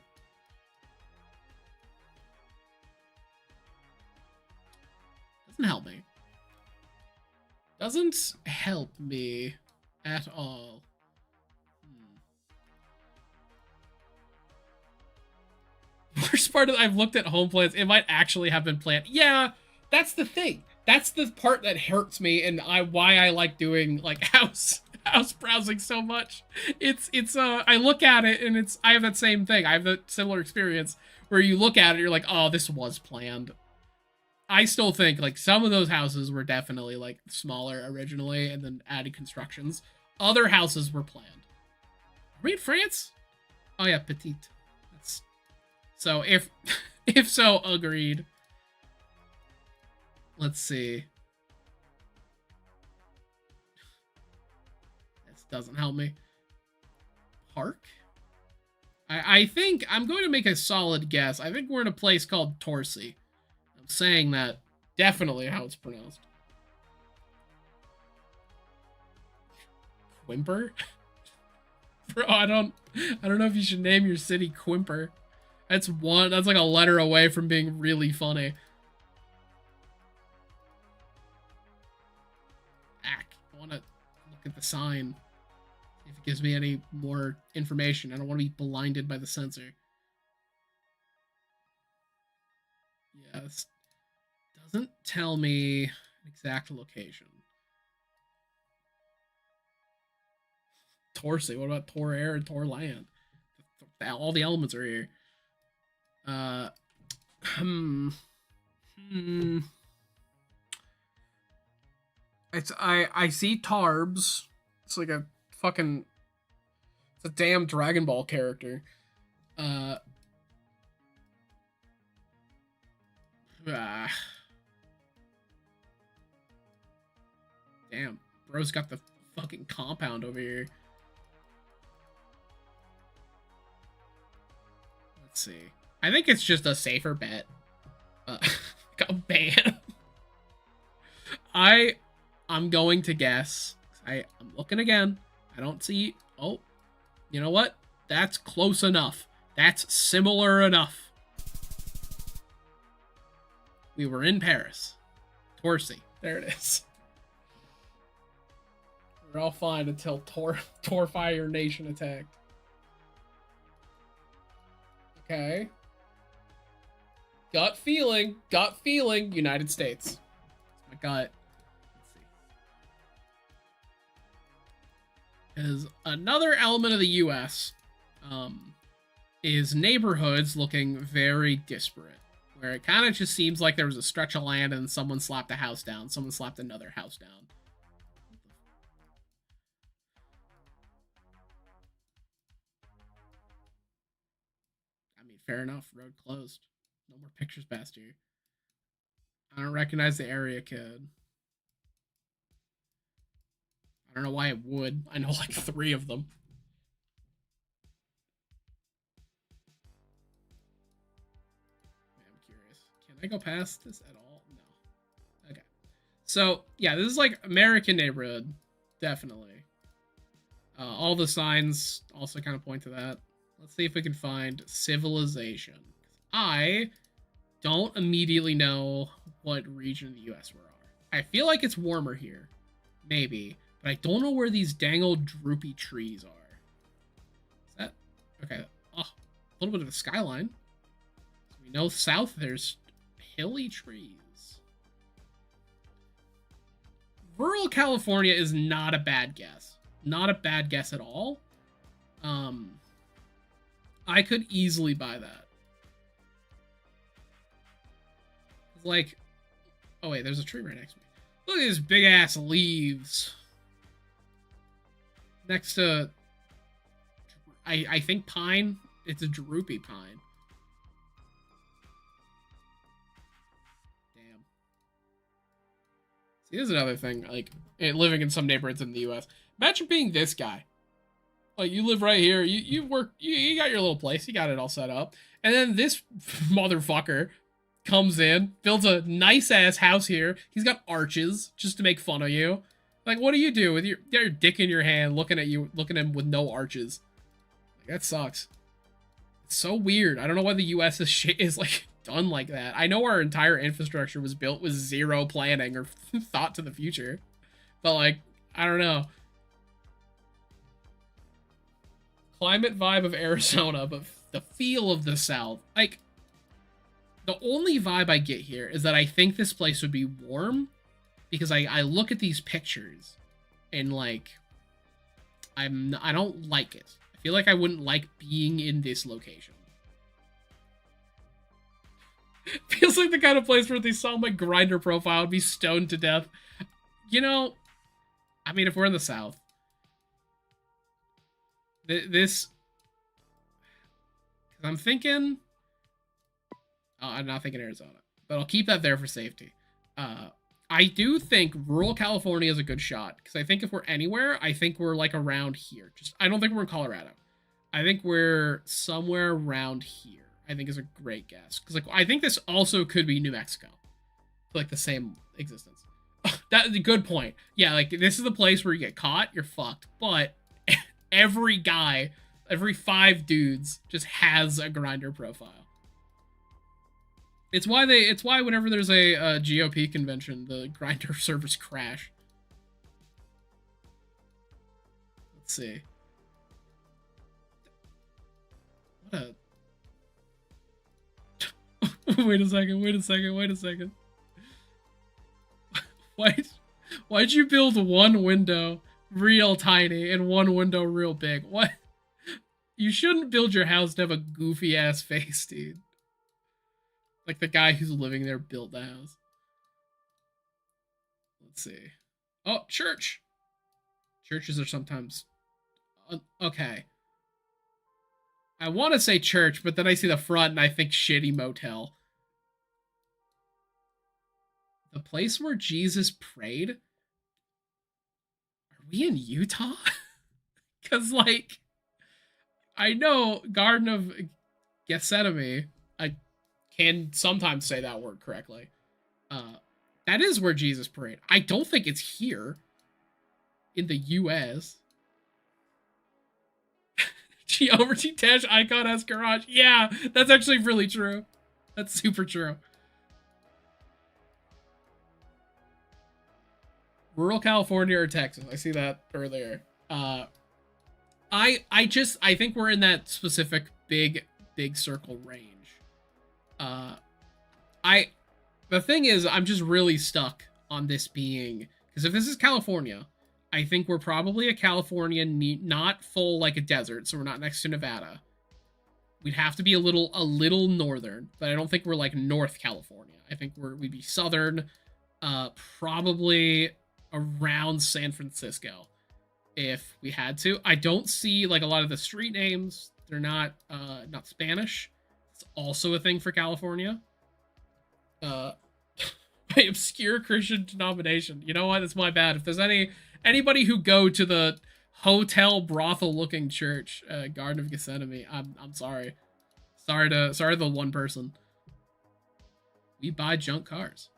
Doesn't help me. Doesn't help me at all. Worst part is I've looked at home plans. It might actually have been planned. Yeah, that's the thing. That's the part that hurts me, and why I like doing like house browsing so much. I look at it and I have that same thing. I have that similar experience where you look at it, you're like, oh, this was planned. I still think like some of those houses were definitely like smaller originally and then added constructions. Other houses were planned. Are we in France? Oh yeah, petite. So if so, agreed. Let's see. This doesn't help me. Park? I think I'm going to make a solid guess. I think we're in a place called Torcy. I'm saying that definitely how it's pronounced. Quimper? Bro, I don't know if you should name your city Quimper. That's one. That's like a letter away from being really funny. I want to look at the sign. See if it gives me any more information. I don't want to be blinded by the sensor. Yeah, this doesn't tell me an exact location. Torsey. What about Tor Air and Tor Land? All the elements are here. I see Tarbs. It's like a fucking. It's a damn Dragon Ball character. Damn, bro's got the fucking compound over here. Let's see. I think it's just a safer bet. Got a ban. I'm going to guess. I'm looking again. I don't see. Oh, you know what? That's close enough. That's similar enough. We were in Paris. Torsey. There it is. We're all fine until Tor Fire Nation attacked. Okay. Gut feeling, United States. That's my gut. Let's see. As another element of the U.S. Is neighborhoods looking very disparate, where it kind of just seems like there was a stretch of land and someone slapped a house down, someone slapped another house down. I mean, fair enough. Road closed. No more pictures past here. I don't recognize the area code. I don't know why it would. I know like 3 of them. I'm curious. Can I go past this at all? No. Okay. So, yeah, this is like American neighborhood. Definitely. All the signs also kind of point to that. Let's see if we can find civilization. I don't immediately know what region of the U.S. we're on. I feel like it's warmer here. Maybe. But I don't know where these dang old droopy trees are. Is that... Okay. Oh, a little bit of a skyline. So we know south there's hilly trees. Rural California is not a bad guess. Not a bad guess at all. I could easily buy that. Like, oh wait, there's a tree right next to me. Look at these big ass leaves. Next to, I think pine. It's a droopy pine. Damn. See, here's another thing. Like, living in some neighborhoods in the U.S. Imagine being this guy. Like, you live right here. You work. You got your little place. You got it all set up. And then this motherfucker comes in, builds a nice ass house here. He's got arches just to make fun of you. Like, what do you do with your dick in your hand, looking at him with no arches? Like, that sucks. It's so weird. I don't know why the U.S. is like done like that. I know our entire infrastructure was built with zero planning or thought to the future, but like, I don't know. Climate vibe of Arizona, but the feel of the South. Like, the only vibe I get here is that I think this place would be warm because I look at these pictures and like I don't like it. I feel like I wouldn't like being in this location. Feels like the kind of place where they saw my Grindr profile and be stoned to death. You know, I mean, if we're in the South, this, because I'm thinking, oh, I'm not thinking Arizona, but I'll keep that there for safety. I do think rural California is a good shot, because I think if we're anywhere, I think we're like around here. I don't think we're in Colorado. I think we're somewhere around here. I think is a great guess, because like I think this also could be New Mexico, like the same existence. That's a good point. Yeah, like this is the place where you get caught, you're fucked. But every guy Every 5 dudes just has a Grinder profile. It's why whenever there's a GOP convention, the Grinder servers crash. Let's see. What a... wait a second. Why'd you build one window real tiny and one window real big? What? You shouldn't build your house to have a goofy ass face, dude. Like the guy who's living there built the house. Let's see. Oh, church. Churches are sometimes... okay. I want to say church, but then I see the front and I think shitty motel. The place where Jesus prayed? Are we in Utah? Because, like, I know Garden of Gethsemane, I can sometimes say that word correctly. That is where Jesus prayed. I don't think it's here in the U.S. Geometry Dash icon has garage. Yeah, that's actually really true. That's super true. Rural California or Texas? I see that earlier. I think we're in that specific big circle range. The thing is, I'm just really stuck on this being, because if this is California, I think we're probably a California, not full like a desert, so we're not next to Nevada. We'd have to be a little northern, but I don't think we're like North California. I think we'd be southern, probably around San Francisco if we had to. I don't see like a lot of the street names. They're not Spanish. It's also a thing for California. My obscure Christian denomination. You know what? It's my bad. If there's anybody who go to the hotel brothel looking church, Garden of Gethsemane, I'm sorry. Sorry to the one person. We buy junk cars.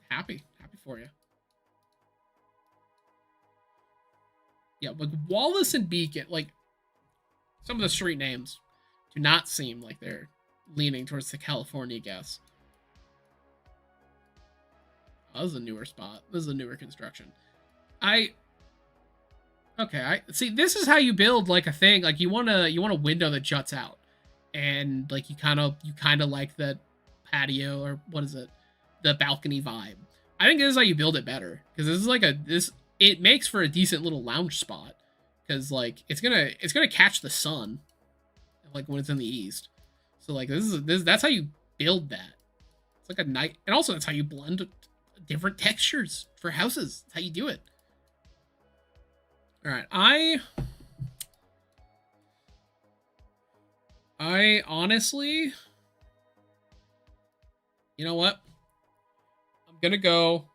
Happy for you. Yeah, like Wallace and Beacon, like some of the street names do not seem like they're leaning towards the California guess. Oh, this is a newer spot. This is a newer construction. I see. This is how you build like a thing. Like you want a window that juts out, and like you kind of like the patio, or what is it, the balcony vibe. I think this is how you build it better, because this is like it makes for a decent little lounge spot, because like it's gonna catch the sun, like when it's in the east. So like that's how you build that. It's like a night, and also that's how you blend different textures for houses. That's how you do it. All right, I honestly, you know what? I'm gonna go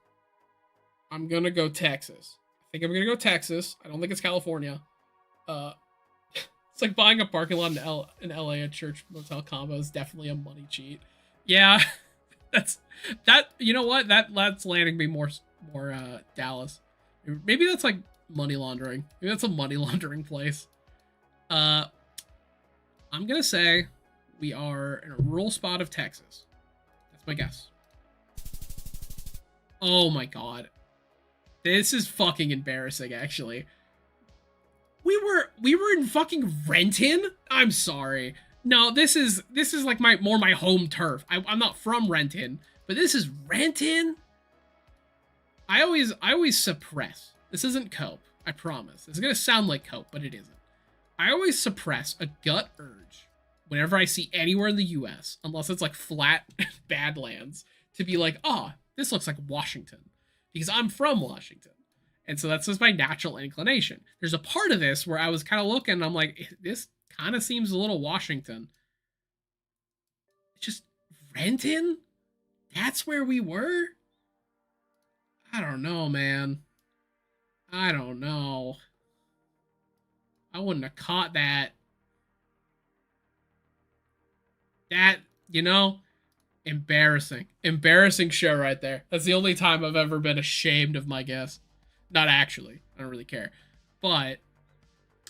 Texas. I think I'm gonna go Texas. I don't think it's California. It's like buying a parking lot in LA at church motel combo is definitely a money cheat. Yeah, that. You know what? That's landing me more Dallas. Maybe that's like money laundering. Maybe that's a money laundering place. I'm gonna say we are in a rural spot of Texas. That's my guess. Oh my god. This is fucking embarrassing, actually. We were in fucking Renton? I'm sorry. No, this is like my home turf. I'm not from Renton, but this is Renton? I always suppress. This isn't cope, I promise. It's gonna sound like cope, but it isn't. I always suppress a gut urge whenever I see anywhere in the US, unless it's like flat badlands, to be like, oh, this looks like Washington, because I'm from Washington. And so that's just my natural inclination. There's a part of this where I was kind of looking, and I'm like, this kind of seems a little Washington. Just Renton? That's where we were? I don't know, man. I don't know. I wouldn't have caught that. That, embarrassing. Embarrassing show right there. That's the only time I've ever been ashamed of my guess. Not actually. I don't really care. But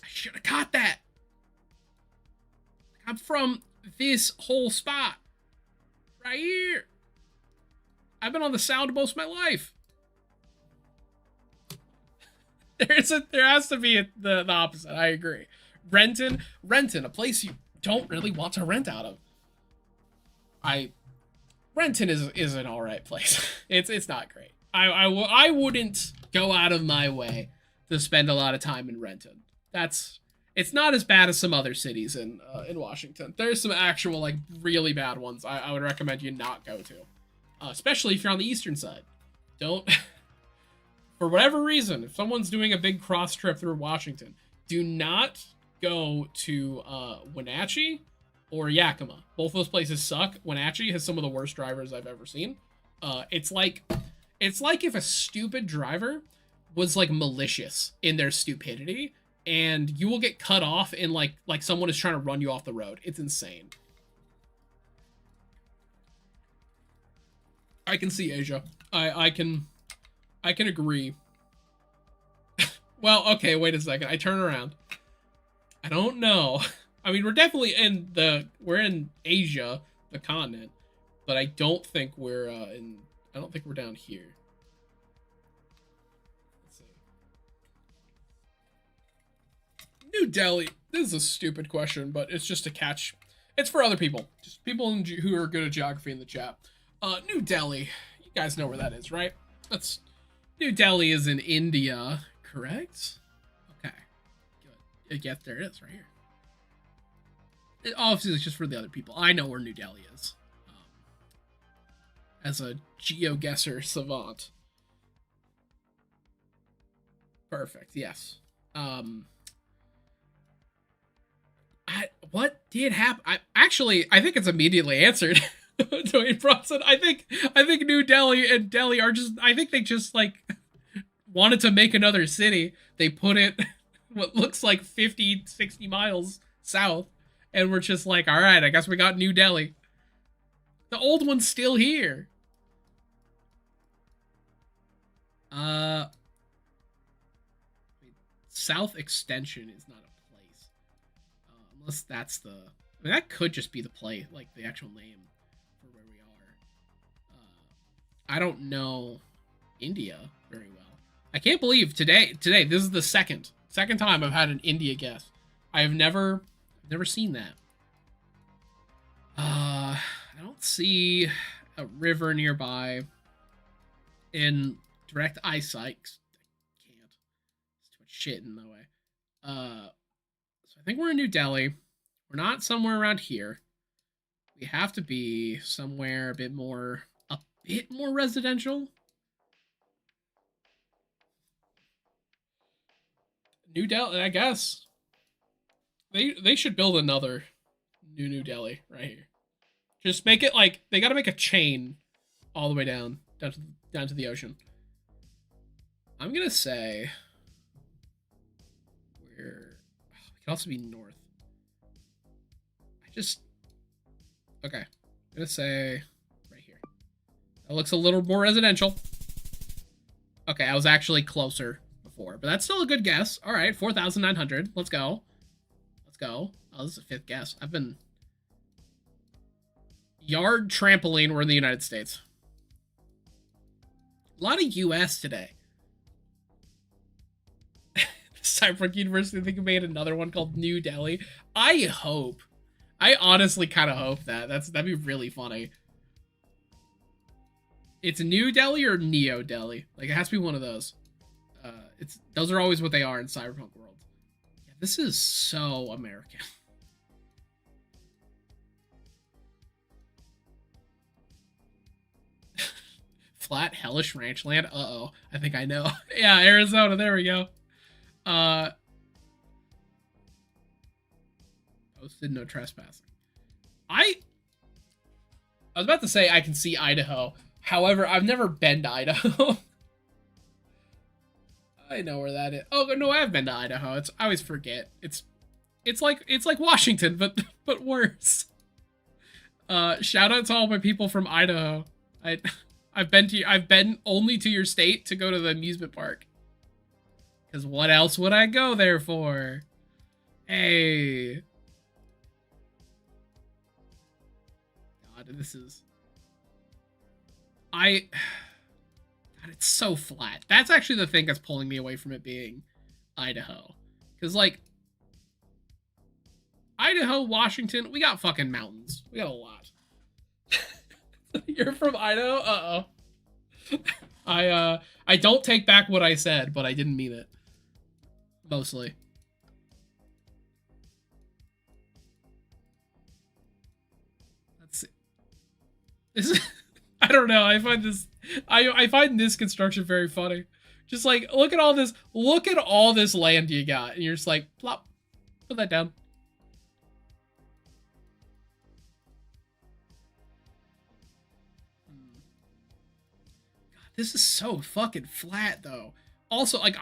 I should have caught that. I'm from this whole spot right here. I've been on the Sound most of my life. There has to be the opposite. I agree. Renton, a place you don't really want to rent out of. Renton is an all right place. It's not great. I wouldn't go out of my way to spend a lot of time in Renton. It's not as bad as some other cities in Washington. There's some actual like really bad ones. I would recommend you not go to, especially if you're on the eastern side. Don't for whatever reason, if someone's doing a big cross trip through Washington, do not go to Wenatchee or Yakima. Both those places suck. Wenatchee has some of the worst drivers I've ever seen. It's like if a stupid driver was like malicious in their stupidity, and you will get cut off in like someone is trying to run you off the road. It's insane. I can see Asia. I can agree. Well, okay, wait a second. I turn around. I don't know. I mean, we're in Asia, the continent, but I don't think we're I don't think we're down here. Let's see. New Delhi. This is a stupid question, but it's just to catch. It's for other people, just people who are good at geography in the chat. New Delhi. You guys know where that is, right? New Delhi is in India, correct? Okay, good. Yeah, there it is, right here. Obviously, it's just for the other people. I know where New Delhi is. As a GeoGuessr savant. Perfect, yes. What did happen? I think it's immediately answered. Dwayne Bronson. I think New Delhi and Delhi are just. I think they just like wanted to make another city. They put it what looks like 50, 60 miles south, and we're just like, all right, I guess we got New Delhi. The old one's still here. South Extension is not a place, unless that's the. I mean, that could just be the play, like the actual name for where we are. I don't know India very well. I can't believe today this is the second time I've had an India guess. I've never seen that. I don't see a river nearby in direct eyesight. I can't. There's too much shit in the way. So I think we're in New Delhi. We're not somewhere around here. We have to be somewhere a bit more residential. New Delhi, I guess. They should build another New Delhi right here. Just make it like they got to make a chain all the way down to the ocean. I'm gonna say we can also be north. Okay. I'm gonna say right here. That looks a little more residential. Okay, I was actually closer before, but that's still a good guess. All right, 4,900. Let's go. Oh, this is a fifth guess. I've been yard trampoline. We're in the United States. A lot of U.S. today. Cyberpunk University, I think, made another one called New Delhi. I honestly kind of hope that'd be really funny. It's New Delhi or Neo Delhi. Like, it has to be one of those. Those are always what they are in Cyberpunk world. Yeah, this is so American. Flat hellish ranch land. Uh-oh. I think I know. Yeah, Arizona. There we go. Posted no trespassing. I was about to say I can see Idaho. However, I've never been to Idaho. I know where that is. Oh no, I have been to Idaho. I always forget. It's like Washington, but worse. Shout out to all my people from Idaho. I've been only to your state to go to the amusement park. Because what else would I go there for? Hey. God, this is... God, it's so flat. That's actually the thing that's pulling me away from it being Idaho. Because, like, Idaho, Washington, we got fucking mountains. We got a lot. You're from Idaho? Uh-oh. I don't take back what I said, but I didn't mean it. Mostly. Let's see. This is, I don't know. I find this I find this construction very funny. Just like look at all this land you got, and you're just like plop, put that down. God, this is so fucking flat though. Also, like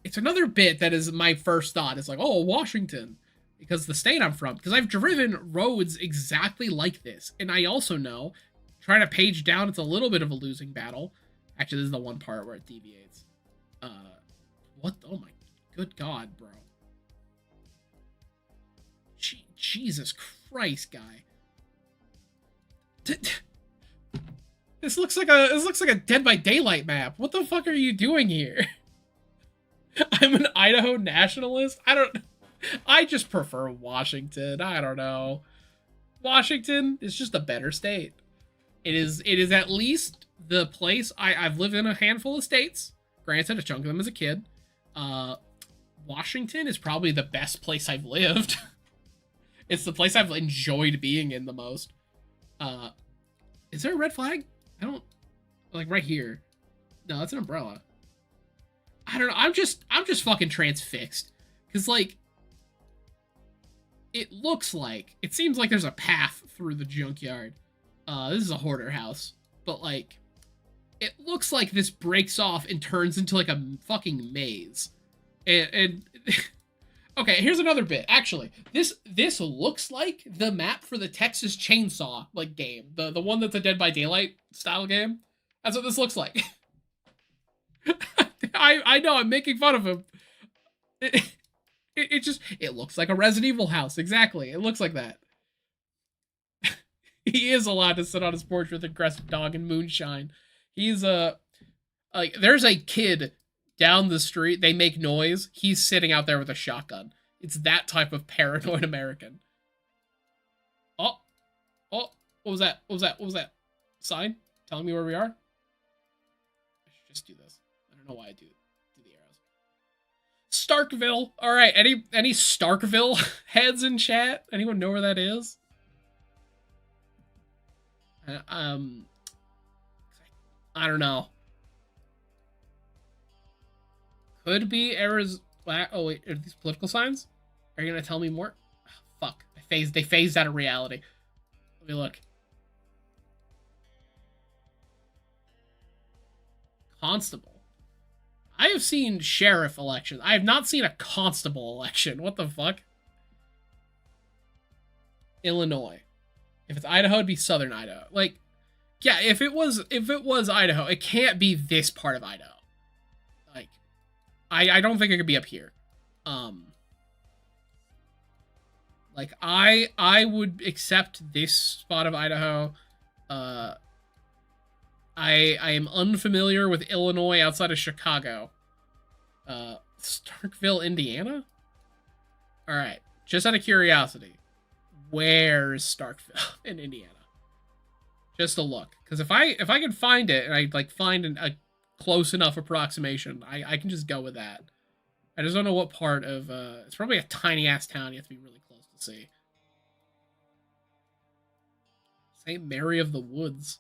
it's another bit that is my first thought. It's like, oh, Washington, because the state I'm from. Because I've driven roads exactly like this, and I also know trying to page down, it's a little bit of a losing battle. Actually, this is the one part where it deviates. What? Oh my good God, bro. Jesus Christ, guy. This looks like a Dead by Daylight map. What the fuck are you doing here? I'm an Idaho nationalist. I just prefer Washington. I don't know. Washington is just a better state. It is at least the place I've lived in a handful of states. Granted, a chunk of them as a kid. Washington is probably the best place I've lived. It's the place I've enjoyed being in the most. Is there a red flag? I don't like right here. No, that's an umbrella. I don't know. I'm just fucking transfixed. Cause like it seems like there's a path through the junkyard. This is a hoarder house, but like it looks like this breaks off and turns into like a fucking maze. And okay, here's another bit. Actually, this looks like the map for the Texas Chainsaw like game, the one that's a Dead by Daylight style game. That's what this looks like. I know I'm making fun of him. It looks like a Resident Evil house. Exactly, it looks like that. He is allowed to sit on his porch with aggressive dog and moonshine. He's like there's a kid down the street. They make noise. He's sitting out there with a shotgun. It's that type of paranoid American. Oh, what was that? What was that? Sign telling me where we are? I should just do this. I don't know why I do the arrows. Starkville. All right. Any Starkville heads in chat? Anyone know where that is? I don't know. Could be Arizona. Oh wait, are these political signs? Are you gonna tell me more? Oh, fuck, they phased out of reality. Let me look. Constable. I have seen sheriff elections. I have not seen a constable election. What the fuck? Illinois. If it's Idaho, it'd be Southern Idaho. Like, yeah, if it was Idaho, it can't be this part of Idaho. Like, I don't think it could be up here. Like I would accept this spot of Idaho. I am unfamiliar with Illinois outside of Chicago. Starkville, Indiana? All right, just out of curiosity. Where's Starkville in Indiana? Just a look, because if I can find it and I like find a close enough approximation, I can just go with that. I just don't know what part of it's probably a tiny ass town. You have to be really close to see. St. Mary of the Woods.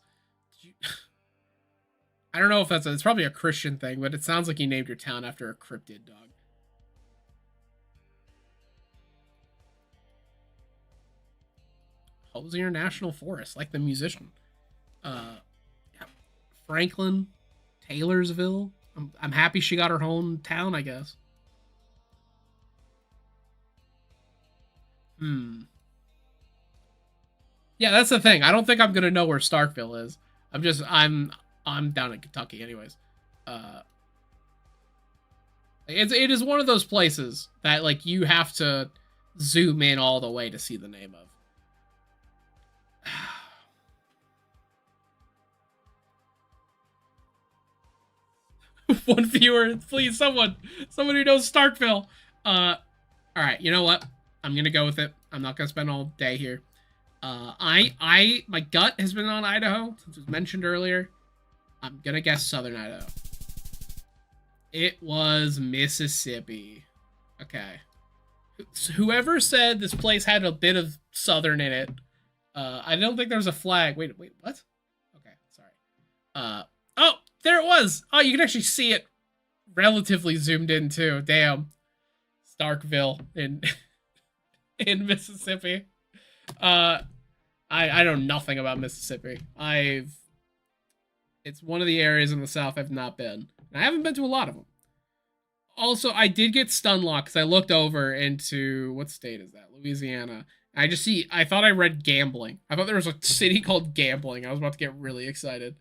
I don't know if it's probably a Christian thing, but it sounds like you named your town after a cryptid dog. Hosier National Forest, like the musician. Yeah. Franklin, Taylorsville. I'm happy she got her hometown, I guess. Yeah, that's the thing. I don't think I'm gonna know where Starkville is. I'm down in Kentucky, anyways. It is one of those places that like you have to zoom in all the way to see the name of. One viewer, please, someone who knows Starkville. All right, you know what? I'm gonna go with it. I'm not gonna spend all day here. My gut has been on Idaho since it was mentioned earlier. I'm gonna guess Southern Idaho. It was Mississippi. Okay. Whoever said this place had a bit of Southern in it, I don't think there's a flag. Wait, what? Okay, sorry. Oh, there it was. Oh, you can actually see it relatively zoomed in too. Damn. Starkville in in Mississippi. I know nothing about Mississippi. It's one of the areas in the South I've not been. And I haven't been to a lot of them. Also, I did get stun locked because I looked over into what state is that? Louisiana. I thought I read gambling. I thought there was a city called Gambling. I was about to get really excited.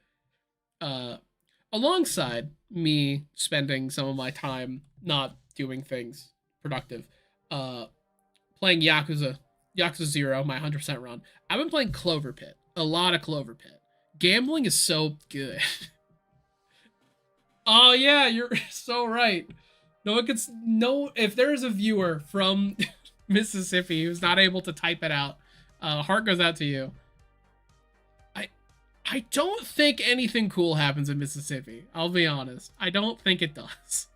Alongside me spending some of my time not doing things productive, playing Yakuza 0, my 100% run. I've been playing Clover Pit. A lot of Clover Pit. Gambling is so good. Oh yeah, you're so right. If there is a viewer from Mississippi who's not able to type it out, heart goes out to you. I don't think anything cool happens in Mississippi. I'll be honest. I don't think it does.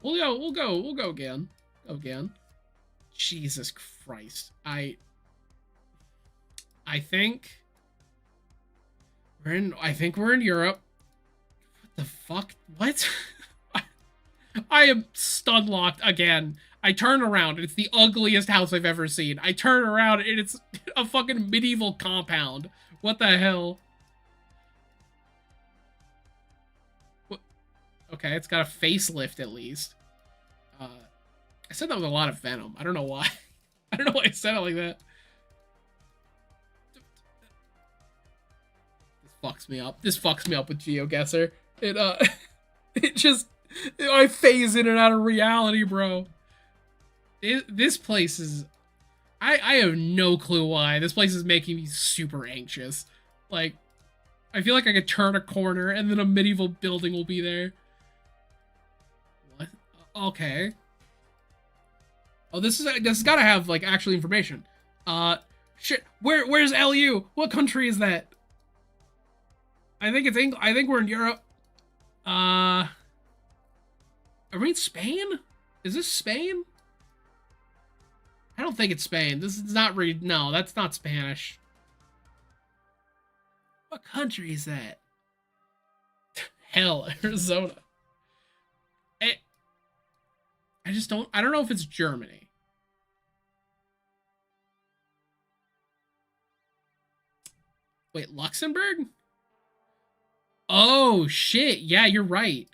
We'll go again. Jesus Christ. I think we're in Europe. What the fuck? What? I am stun locked again. I turn around and it's the ugliest house I've ever seen. I turn around and it's a fucking medieval compound. What the hell? What? Okay, it's got a facelift at least. I said that with a lot of venom. I don't know why. I don't know why I said it like that. This fucks me up with GeoGuessr. It just, I phase in and out of reality, bro. This place is, I have no clue why. This place is making me super anxious. Like, I feel like I could turn a corner and then a medieval building will be there. What? Okay. Oh, this has got to have like actual information. Shit. Where's LU? What country is that? I think it's England. I think we're in Europe. Are we in Spain? Is this Spain? I don't think it's Spain. This is not no, that's not Spanish. What country is that? Hell, Arizona. I don't know if it's Germany. Wait, Luxembourg? Oh, shit. Yeah, you're right.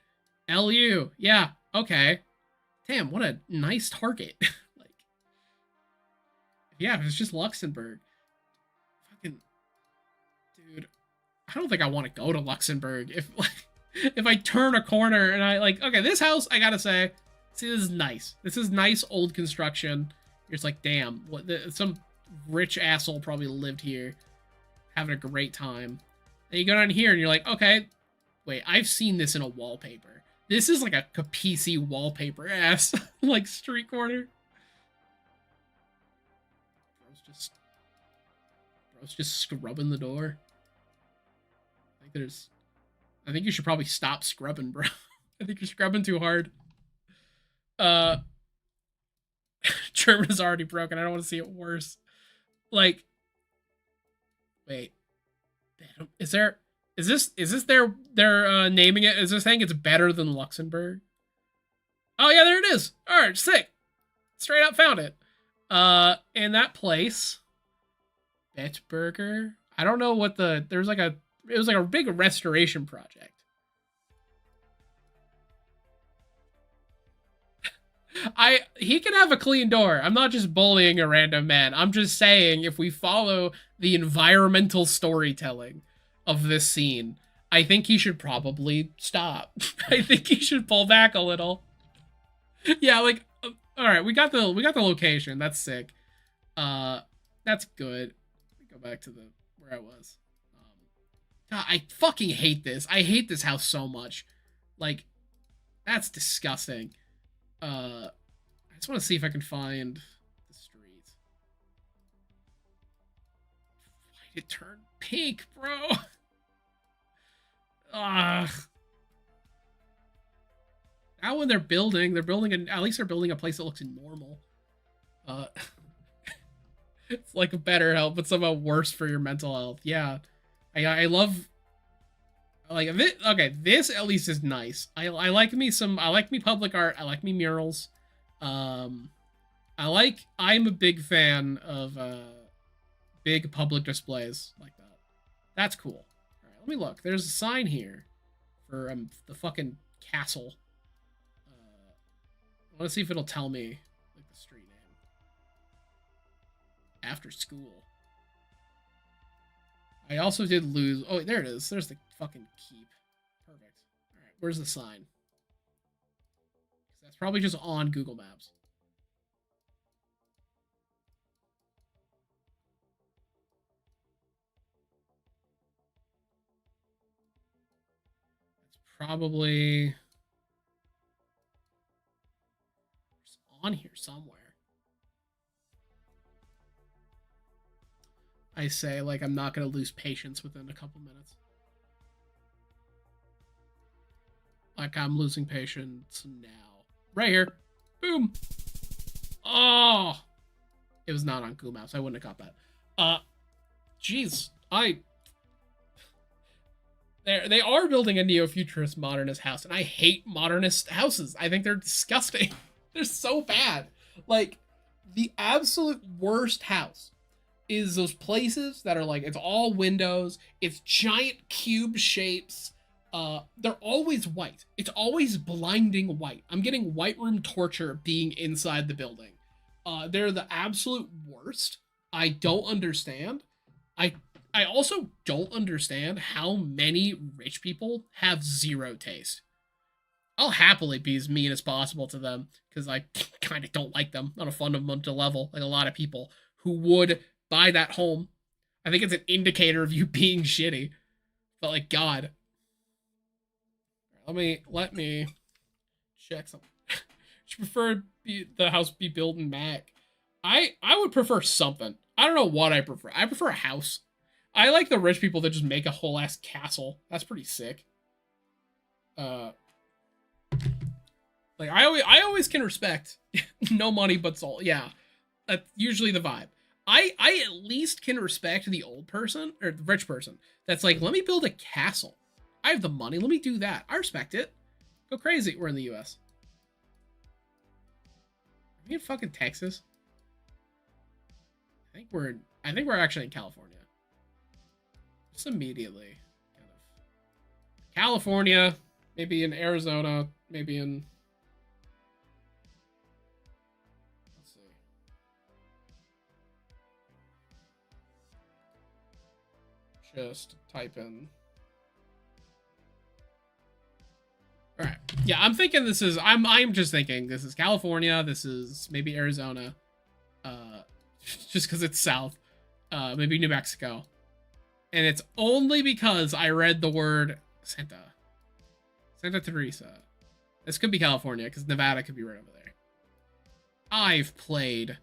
LU. Yeah, okay. Damn, what a nice target. Like, yeah, if it's just Luxembourg. Fucking, dude. I don't think I want to go to Luxembourg. If I turn a corner and okay, this house, I gotta say, see, this is nice. This is nice old construction. You're just like, damn, some rich asshole probably lived here, having a great time. And you go down here and you're like, okay, wait, I've seen this in a wallpaper. This is like a PC wallpaper ass, like street corner. Bro's just scrubbing the door. I think you should probably stop scrubbing, bro. I think you're scrubbing too hard. German is already broken. I don't want to see it worse. Like, wait, is this their naming it? Is this saying it's better than Luxembourg? Oh yeah, there it is. All right, sick. Straight up found it. In that place, Bitburger. I don't know what it was like a big restoration project. He can have a clean door. I'm not just bullying a random man. I'm just saying if we follow the environmental storytelling of this scene, I think he should probably stop. I think he should pull back a little. Yeah, like, all right, we got the location. That's sick. That's good. Go back to the where I was. God, I fucking hate this. I hate this house so much. Like, that's disgusting. I just want to see if I can find the street. Why did it turn pink, bro? Ugh. Now when they're building at least they're building a place that looks normal. It's like a better health, but somehow worse for your mental health. Yeah, I love like this. Okay, this at least is nice. I like me public art. I like me murals. I'm a big fan of big public displays like that. That's cool. All right, let me look. There's a sign here for the fucking castle. I want to see if it'll tell me like the street name. After school. I also did lose. Oh, there it is. There's the fucking keep. Perfect. All right, where's the sign? That's probably just on Google Maps. It's probably on here somewhere. I say, like, I'm not going to lose patience within a couple minutes. Like, I'm losing patience now. Right here. Boom. Oh. It was not on Google Maps. I wouldn't have got that. Jeez. They are building a neo-futurist modernist house, and I hate modernist houses. I think they're disgusting. They're so bad. Like, the absolute worst house is those places that are like, it's all windows, it's giant cube shapes, they're always white. It's always blinding white. I'm getting white room torture being inside the building. They're the absolute worst. I don't understand. I also don't understand how many rich people have zero taste. I'll happily be as mean as possible to them because I kind of don't like them on a fundamental level, like a lot of people who would buy that home. I think it's an indicator of you being shitty. But like, God. Let me check something. You prefer the house be built in Mac? I would prefer something. I don't know what I prefer. I prefer a house. I like the rich people that just make a whole ass castle. That's pretty sick. Like I always can respect no money but soul. Yeah, that's usually the vibe. I at least can respect the old person or the rich person that's like, let me build a castle. I have the money. Let me do that. I respect it. Go crazy. We're in the U.S. Are we in fucking Texas? I think we're actually in California. Just immediately, kind of. California, maybe in Arizona, maybe in. Let's see. Just type in. All right. Yeah, I'm thinking this is. I'm just thinking this is California. This is maybe Arizona. Just because it's south. Maybe New Mexico. And it's only because I read the word Santa Teresa. This could be California because Nevada could be right over there. I've played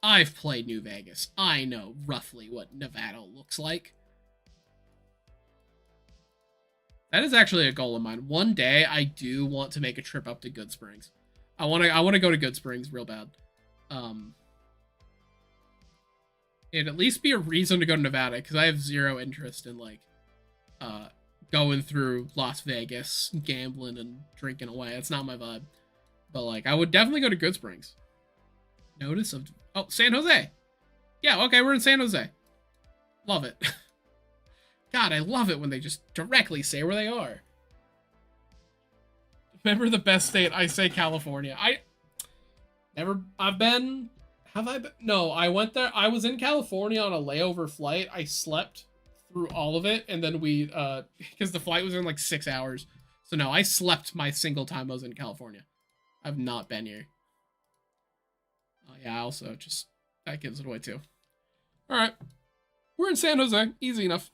New Vegas. I know roughly what Nevada looks like. That is actually a goal of mine. One day, I do want to make a trip up to Good Springs. I want to go to Good Springs real bad. It'd at least be a reason to go to Nevada because I have zero interest in like, going through Las Vegas, gambling and drinking away. It's not my vibe. But like, I would definitely go to Good Springs. Notice of San Jose. Yeah, okay, we're in San Jose. Love it. God, I love it when they just directly say where they are. Remember the best state? I say California. I've been. Have I been? No, I went there. I was in California on a layover flight. I slept through all of it. And then because the flight was in like 6 hours. So no, I slept my single time I was in California. I've not been here. Oh yeah, also that gives it away too. All right. We're in San Jose. Easy enough.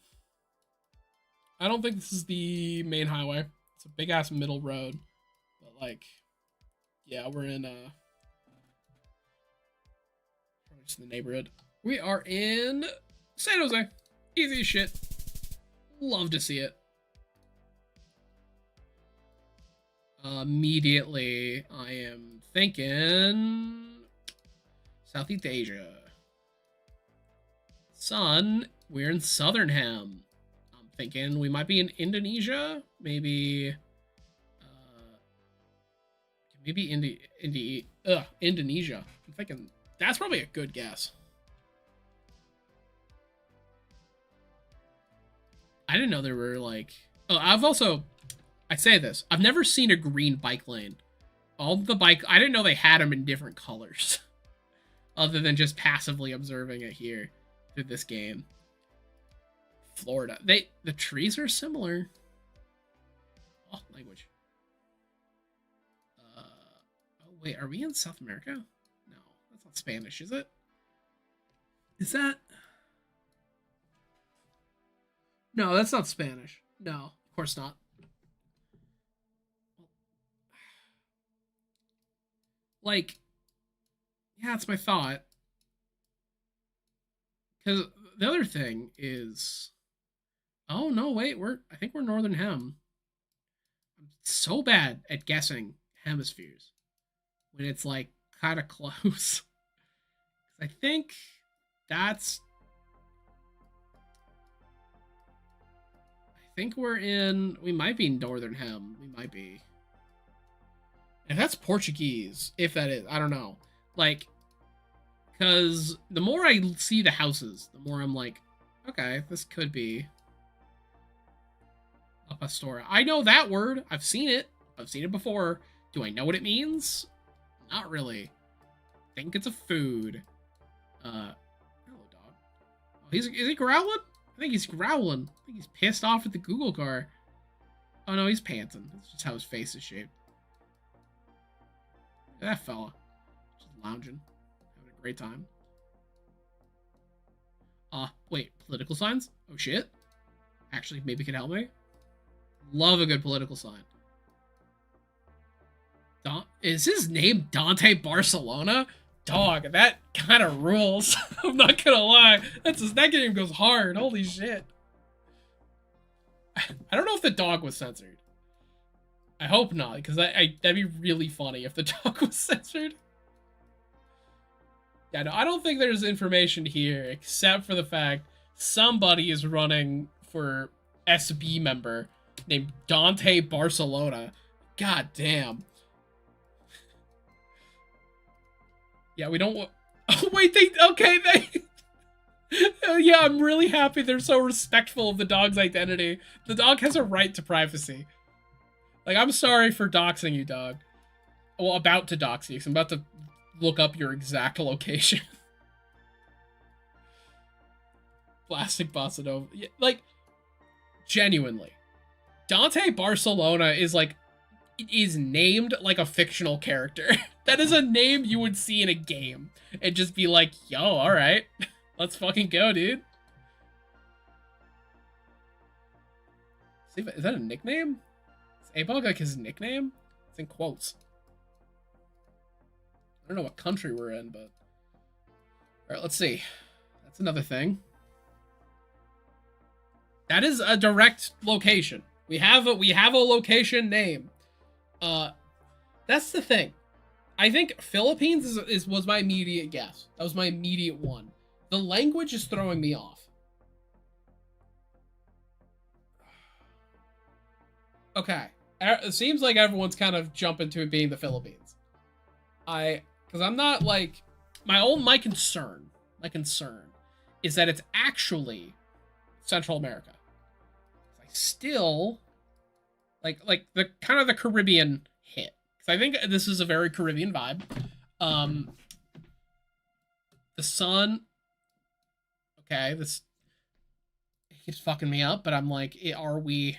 I don't think this is the main highway. It's a big ass middle road. But like, yeah, we're in just in the neighborhood. We are in San Jose. Easy as shit. Love to see it. Immediately, I am thinking Southeast Asia. Sun, we're in Southernham. I'm thinking we might be in Indonesia. Maybe Indonesia. I'm thinking that's probably a good guess. I didn't know there were like... Oh, I say this. I've never seen a green bike lane. All the bike... I didn't know they had them in different colors. Other than just passively observing it here through this game. Florida. The trees are similar. Oh, language. Oh, wait. Are we in South America? No. That's not Spanish, is it? Is that... No, that's not Spanish. No, of course not. Like, yeah, that's my thought. Because the other thing is, oh no, wait, I think we're Northern Hem. I'm so bad at guessing hemispheres when it's like kind of close. I think that's. I think we might be in Northern Hem. We might be. If that's Portuguese, if that is, I don't know. Like, because the more I see the houses, the more I'm like, okay, this could be a pastora. I know that word. I've seen it. I've seen it before. Do I know what it means? Not really. I think it's a food. Hello, dog. Oh, is he growling? I think he's growling. I think he's pissed off at the Google car. Oh no, he's panting. That's just how his face is shaped. Look at that fella. Just lounging. Having a great time. Wait, political signs? Oh shit. Actually, maybe could help me. Love a good political sign. Is his name Dante Barcelona? Dog, that kind of rules. I'm not gonna lie. That game goes hard. Holy shit. I don't know if the dog was censored. I hope not, because that'd be really funny if the dog was censored. Yeah, no, I don't think there's information here, except for the fact somebody is running for SB member named Dante Barcelona. God damn. Yeah, we don't... Oh, wait, yeah, I'm really happy they're so respectful of the dog's identity. The dog has a right to privacy. Like, I'm sorry for doxing you, dog. Well, about to dox you, 'cause I'm about to look up your exact location. Plastic Bossa Nova. Yeah, like, genuinely. Dante Barcelona is, like, is named like a fictional character. That is a name you would see in a game and just be like, yo, alright. Let's fucking go, dude. Is that a nickname? Is Abog like his nickname? It's in quotes. I don't know what country we're in, but... Alright, let's see. That's another thing. That is a direct location. We have a location name. That's the thing. I think Philippines was my immediate guess. That was my immediate one. The language is throwing me off. Okay. It seems like everyone's kind of jumping to it being the Philippines. Because I'm not like... My concern is that it's actually Central America. I still... Like the kind of the Caribbean hit. Because I think this is a very Caribbean vibe. The sun... Okay, this keeps fucking me up, but I'm like, are we...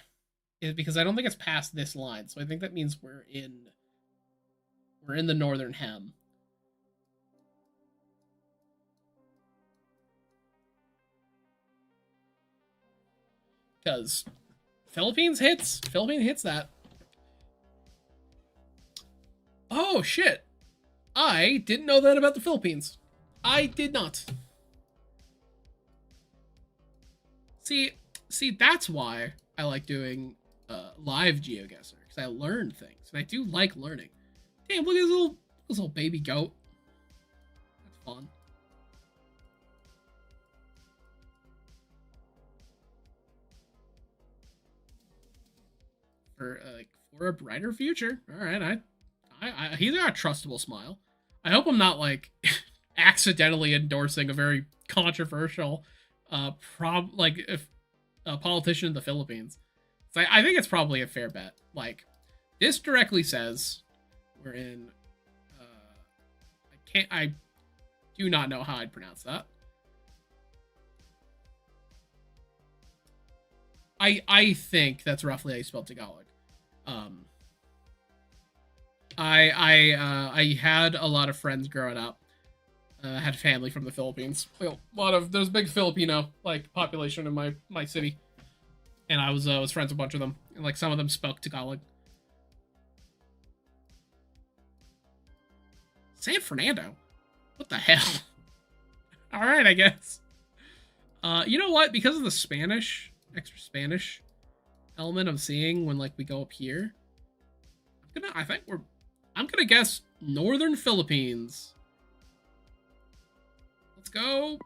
Because I don't think it's past this line, so I think that means we're in the Northern Hem. Because Philippines hits that. Oh, shit. I didn't know that about the Philippines. I did not. See, that's why I like doing live GeoGuessr, because I learn things, and I do like learning. Damn, look at this little baby goat. That's fun. For a brighter future. All right, he's got a trustable smile. I hope I'm not like accidentally endorsing a very controversial if a politician in the Philippines. So I think it's probably a fair bet. Like, this directly says we're in I do not know how I'd pronounce that. I think that's roughly how you spell Tagalog. I had a lot of friends growing up. Had family from the Philippines. There's a big Filipino like population in my city, and I was friends with a bunch of them, and like some of them spoke Tagalog. San Fernando, what the hell? All right, I guess. You know what? Because of the extra Spanish element I'm seeing when like we go up here, I'm gonna guess Northern Philippines. Let's go.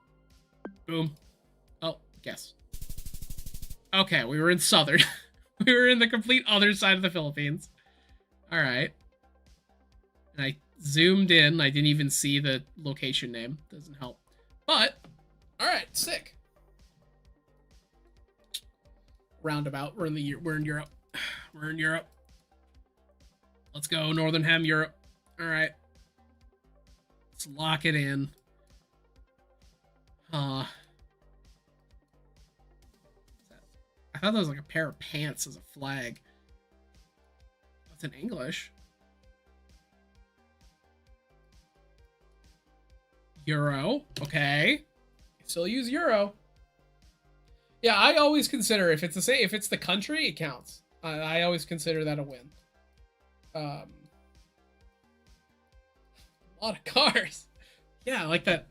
Boom. Oh, guess. Okay, we were in Southern. We were in the complete other side of the Philippines. All right. And I zoomed in. I didn't even see the location name. Doesn't help. But, all right, sick. Roundabout. We're in Europe. We're in Europe. Let's go, Northern Hem, Europe. All right. Let's lock it in. I thought that was like a pair of pants as a flag. That's in English. Euro. Okay. Still use euro. Yeah, I always consider if it's the country, it counts. I always consider that a win. A lot of cars. Yeah, like that.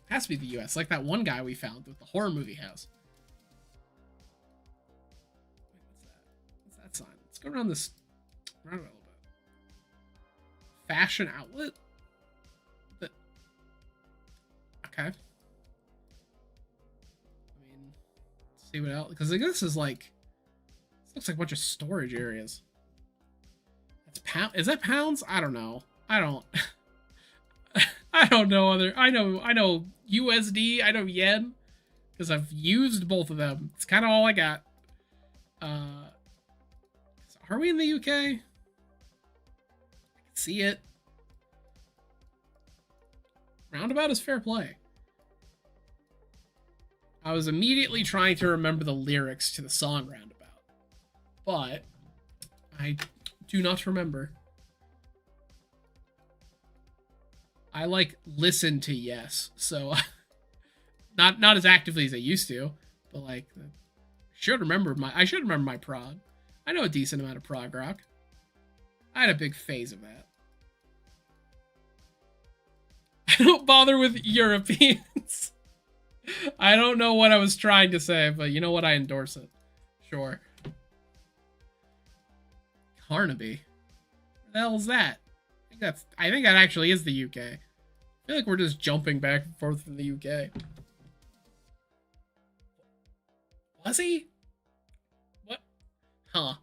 Has to be the U.S. Like that one guy we found with the horror movie house. What's that sign? Let's go around this. Around it a little bit. Fashion outlet. Okay. I mean, see what else? Because I guess this is like. This looks like a bunch of storage areas. That's pound. Is that pounds? I don't know. I don't know I know USD, I know yen, because I've used both of them. It's kind of all I got. Are we in the UK? I can see it. Roundabout is fair play. I was immediately trying to remember the lyrics to the song Roundabout, but I do not remember. I like listen to Yes, so not as actively as I used to, but like I should remember my prog. I know a decent amount of prog rock. I had a big phase of that. I don't bother with Europeans. I don't know what I was trying to say, but you know what? I endorse it. Sure. Carnaby. What the hell is that? I think that actually is the UK. I feel like we're just jumping back and forth from the UK. Was he? What? Huh.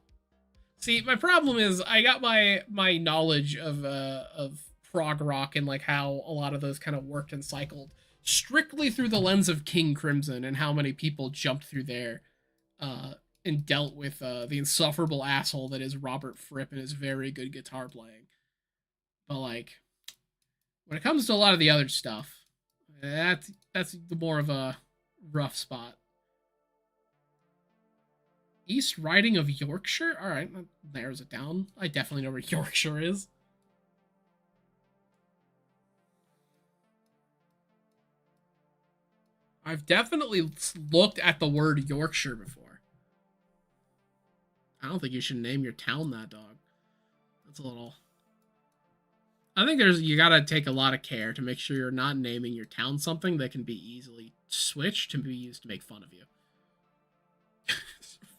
See, my problem is I got my knowledge of prog rock and like how a lot of those kind of worked and cycled strictly through the lens of King Crimson and how many people jumped through there and dealt with the insufferable asshole that is Robert Fripp and his very good guitar playing. But like when it comes to a lot of the other stuff, that's more of a rough spot. East Riding of Yorkshire? Alright, that narrows it down. I definitely know where Yorkshire is. I've definitely looked at the word Yorkshire before. I don't think you should name your town that, dog. That's a little. I think you gotta take a lot of care to make sure you're not naming your town something that can be easily switched to be used to make fun of you.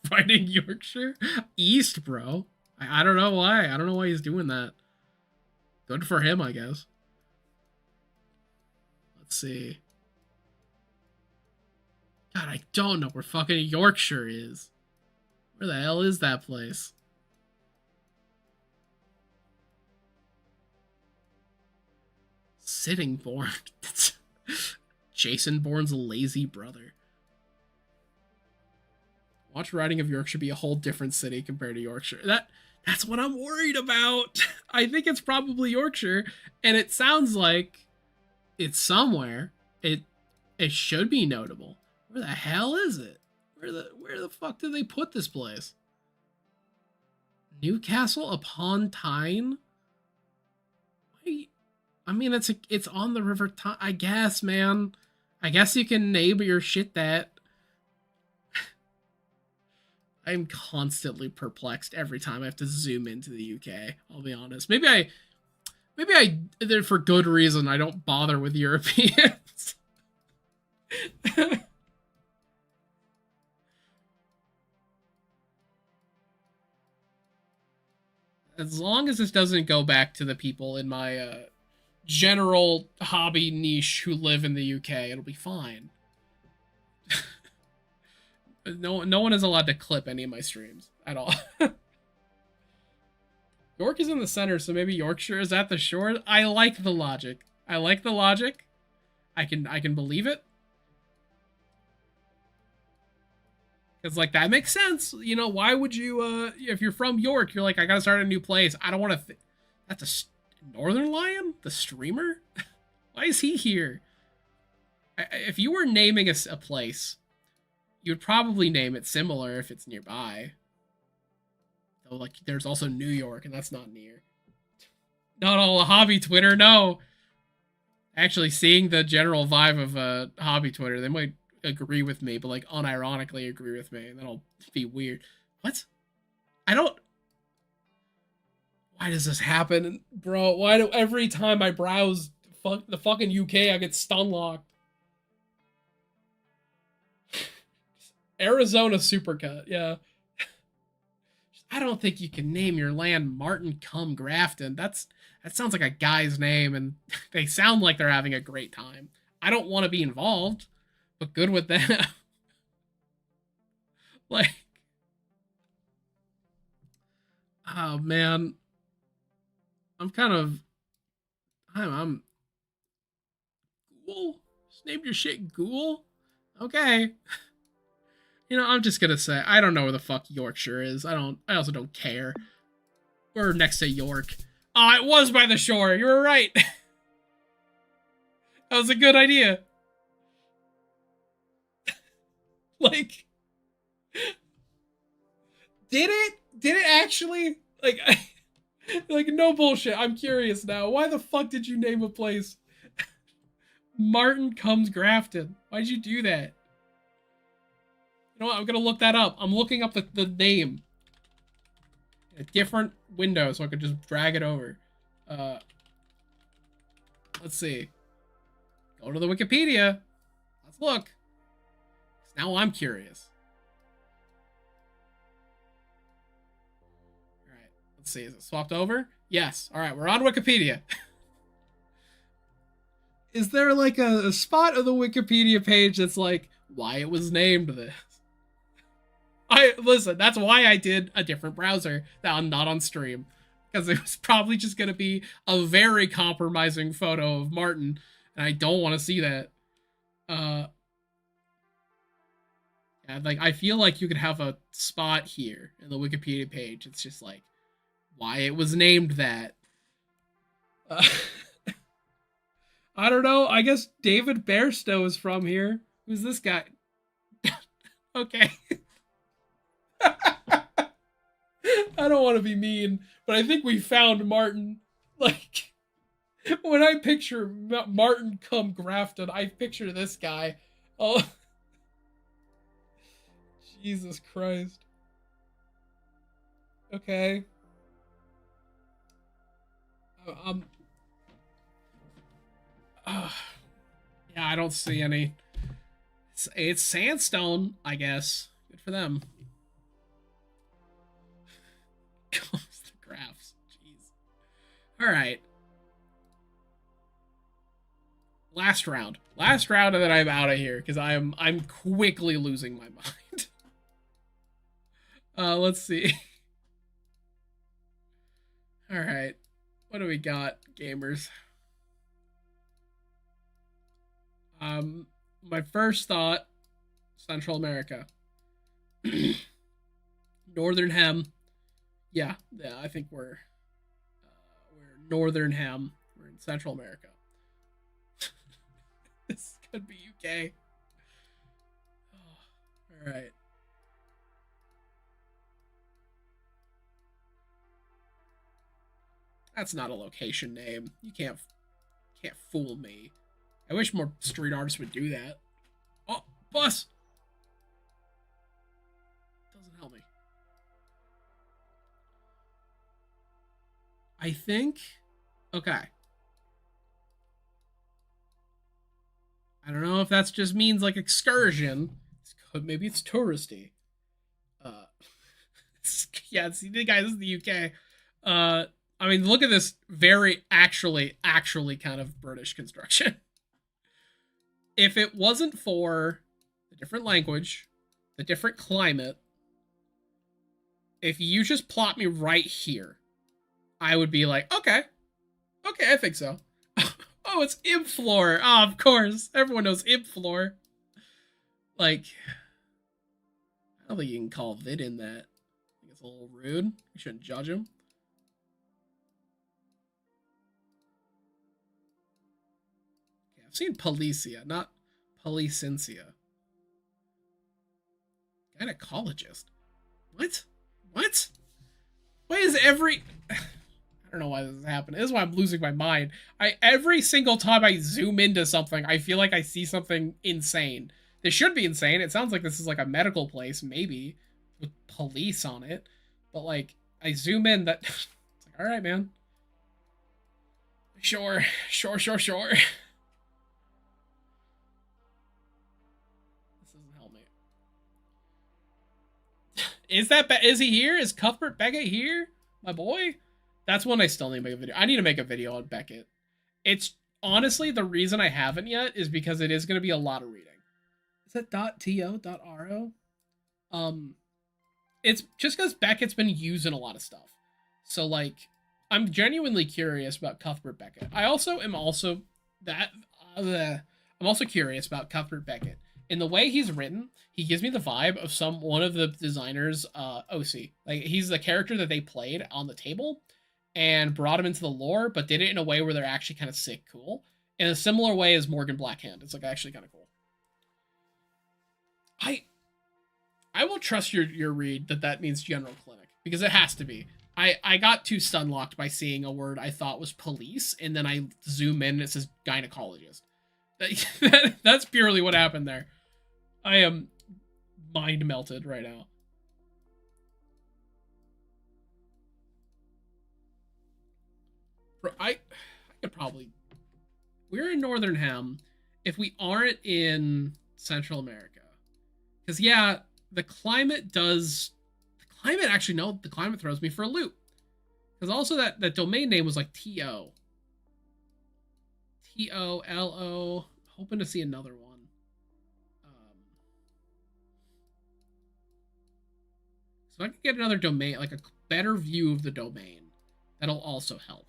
Fighting Yorkshire? East, bro. I don't know why. I don't know why he's doing that. Good for him, I guess. Let's see. God, I don't know where fucking Yorkshire is. Where the hell is that place? Sittingbourne. Jason Bourne's lazy brother. Watch Riding of Yorkshire be a whole different city compared to Yorkshire. That's what I'm worried about. I think it's probably Yorkshire, and it sounds like it's somewhere. It should be notable. Where the hell is it? Where the fuck did they put this place? Newcastle upon Tyne? I mean, it's on the River Tyne. I guess, man. I guess you can name your shit that. I'm constantly perplexed every time I have to zoom into the UK. I'll be honest. Maybe I for good reason I don't bother with Europeans. As long as this doesn't go back to the people in my general hobby niche who live in the UK, it'll be fine. No one is allowed to clip any of my streams at all. York is in the center, so maybe Yorkshire is at the shore. I like the logic. I can believe it. Because, like, that makes sense. You know, why would you, if you're from York, you're like, I gotta start a new place. I don't want to... That's a Northern Lion? The streamer? Why is he here? If you were naming a place, you'd probably name it similar if it's nearby. Though, like, there's also New York, and that's not near. Not all a hobby Twitter, no. Actually, seeing the general vibe of hobby Twitter, they might agree with me, but, like, unironically agree with me, and that'll be weird. What? I don't... Why does this happen? Bro, why do every time I browse the fucking UK, I get stun locked? Arizona Supercut, yeah. I don't think you can name your land Martin cum Grafton. That sounds like a guy's name, and they sound like they're having a great time. I don't want to be involved, but good with them. Like, oh man, I'm Ghoul. Just named your shit Ghoul. Okay. You know, I'm just gonna say, I don't know where the fuck Yorkshire is. I also don't care. We're next to York. Oh, it was by the shore. You were right. That was a good idea. Like, did it actually? Like, like, no bullshit. I'm curious now. Why the fuck did you name a place Martin Comes Grafton? Why'd you do that? You know what? I'm gonna look that up. I'm looking up the name. A different window so I could just drag it over. Let's see. Go to the Wikipedia. Let's look. Now I'm curious. Alright, let's see. Is it swapped over? Yes. Alright, we're on Wikipedia. Is there like a spot of the Wikipedia page that's like why it was named this? Listen, that's why I did a different browser that I'm not on stream. Because it was probably just going to be a very compromising photo of Martin, and I don't want to see that. Yeah, like, I feel like you could have a spot here in the Wikipedia page. It's just like, why it was named that. I don't know. I guess David Bairstow is from here. Who's this guy? Okay. I don't want to be mean, but I think we found Martin. Like, when I picture Martin cum Grafton, I picture this guy. Oh, Jesus Christ. Okay. Um. Uh, yeah, I don't see any. It's sandstone, I guess. Good for them. Goes the graphs. Jeez. All right. Last round. Last round, and then I'm out of here because I'm quickly losing my mind. Let's see. All right. What do we got, gamers? My first thought, Central America. Northern Hem. Yeah, I think we're Northern Hem. We're in Central America. This could be UK. Oh, all right. That's not a location name. You can't fool me. I wish more street artists would do that. Oh, bus! Doesn't help me. I think. Okay. I don't know if that's just means like excursion. Maybe it's touristy. Uh, yeah, see, the guys, this is the UK. I mean, look at this very actually kind of British construction. If it wasn't for the different language, the different climate, if you just plot me right here, I would be like, okay, I think so. Oh, it's Imflor. Oh, of course. Everyone knows Imflor. Like, I don't think you can call Vid in that. I think it's a little rude. You shouldn't judge him. Okay, I've seen Policia, not Policencia. Gynecologist. What? What? Why is every... I don't know why this is happening. This is why I'm losing my mind. Every single time I zoom into something, I feel like I see something insane. This should be insane. It sounds like this is like a medical place, maybe, with police on it. But like, I zoom in, that it's like, all right, man. Sure. This doesn't help me. Is he here? Is Cuthbert Beckett here? My boy? That's one I still need to make a video. I need to make a video on Beckett. It's honestly the reason I haven't yet is because it is going to be a lot of reading. Is that .to.ro? It's just because Beckett's been used in a lot of stuff. So like, I'm genuinely curious about Cuthbert Beckett. I also am also that I'm also curious about Cuthbert Beckett. In the way he's written, he gives me the vibe of one of the designers, OC. Like he's the character that they played on the table and brought him into the lore, but did it in a way where they're actually kind of sick cool. In a similar way as Morgan Blackhand. It's like actually kind of cool. I will trust your read that means general clinic because it has to be. I got too stun locked by seeing a word I thought was police, and then I zoom in and it says gynecologist. That's purely what happened there. I am mind melted right now. I could probably. We're in Northern Hem. If we aren't in Central America, because yeah, the climate does. The climate actually no. The climate throws me for a loop. Because also that domain name was like TO. TOLO. Hoping to see another one. So I can get another domain, like a better view of the domain. That'll also help.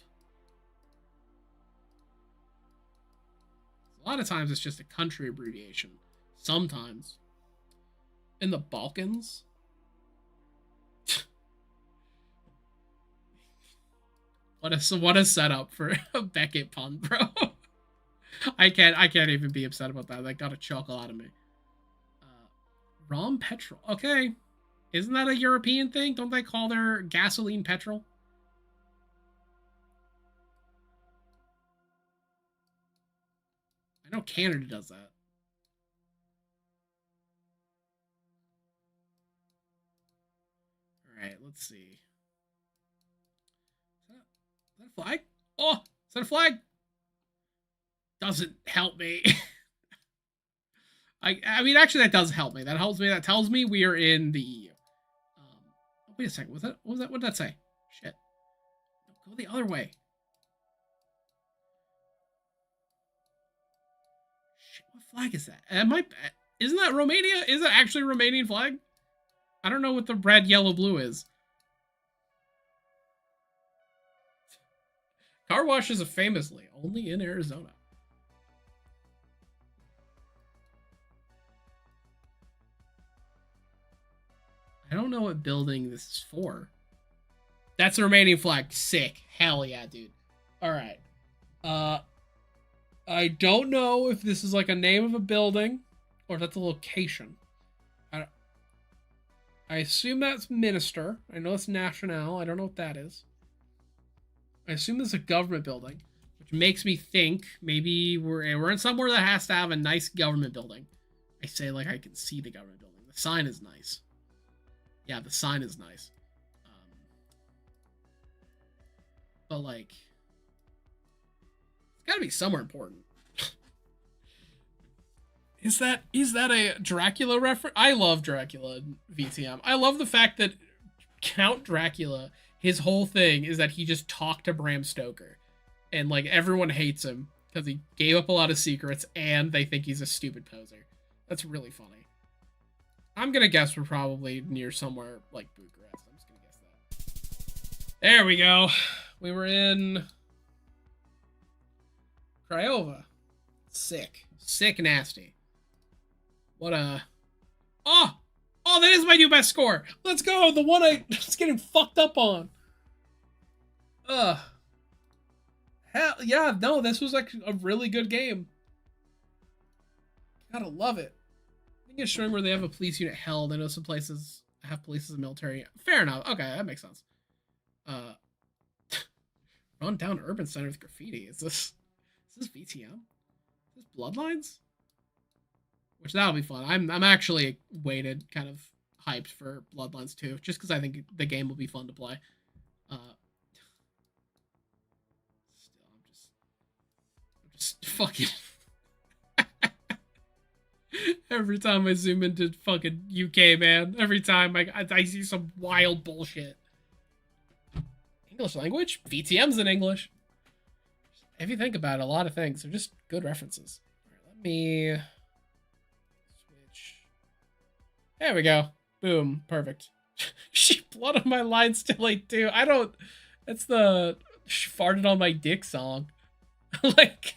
A lot of times it's just a country abbreviation. Sometimes. In the Balkans. What a setup for a Beckett pun, bro. I can't even be upset about that. That got a chuckle out of me. Rom petrol. Okay. Isn't that a European thing? Don't they call their gasoline petrol? I know Canada does that. All right, let's see. Is that a flag? Oh, is that a flag? Doesn't help me. I mean, actually, that does help me. That helps me. That tells me we are in the EU. Wait a second. Was that? What was that? What did that say? Shit. Go the other way. Shit. What flag is that? Isn't that Romania? Is it actually a Romanian flag? I don't know what the red, yellow, blue is. Car washes are famously only in Arizona. I don't know what building this is for. That's the Romanian flag. Sick. Hell yeah, dude. Alright. I don't know if this is like a name of a building or if that's a location. I assume that's Minister. I know it's National. I don't know what that is. I assume this is a government building, which makes me think maybe we're in somewhere that has to have a nice government building. I say like I can see the government building. The sign is nice. Yeah, the sign is nice. But like, it's gotta be somewhere important. Is that a Dracula reference? I love Dracula in VTM. I love the fact that Count Dracula, his whole thing is that he just talked to Bram Stoker. And like everyone hates him because he gave up a lot of secrets and they think he's a stupid poser. That's really funny. I'm gonna guess we're probably near somewhere like Bucharest. I'm just gonna guess that. There we go. We were in Craiova. Sick. Sick nasty. What a... Oh! Oh, that is my new best score! Let's go! The one I was getting fucked up on. Hell, yeah, no, this was like a really good game. Gotta love it. I think it's showing where they have a police unit held. I know some places have police as a military. Fair enough. Okay, that makes sense. Run down urban center with graffiti. Is this VTM? Is this Bloodlines? Which that'll be fun. I'm actually weighted kind of hyped for Bloodlines 2, just because I think the game will be fun to play. Still, I'm just fucking. Every time I zoom into fucking UK, man. Every time I see some wild bullshit. English language? VTM's in English. If you think about it, a lot of things are just good references. Alright, let me switch. There we go. Boom. Perfect. She blood on my line still ain't too. I don't. That's the she farted on my dick song. Like.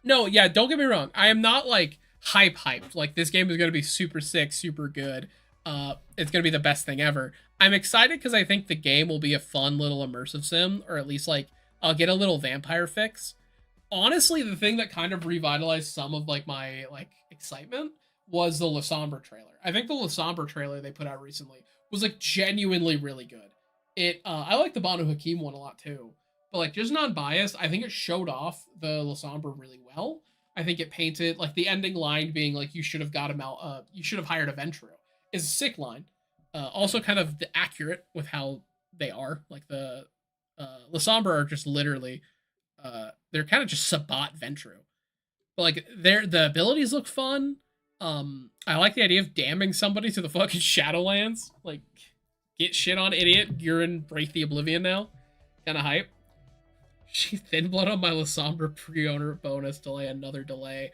No, yeah, don't get me wrong. I am not like hyped. Like this game is gonna be super sick, super good. It's gonna be the best thing ever. I'm excited because I think the game will be a fun little immersive sim, or at least like I'll get a little vampire fix. Honestly, the thing that kind of revitalized some of like my like excitement was the La Sombra trailer. I think the La Sombra trailer they put out recently was like genuinely really good. I like the Banu Hakim one a lot too, but like just non-biased, I think it showed off the La Sombra really well. I think it painted like the ending line being like you should have got him out. You should have hired a Ventru is a sick line. Also kind of accurate with how they are. Like the La Sombra are just literally they're kind of just Sabat Ventru. But like the abilities look fun. I like the idea of damning somebody to the fucking Shadowlands. Like get shit on, idiot. You're in Break the Oblivion now. Kinda hype. She thin blood on my La Sombra pre-owner bonus delay, another delay.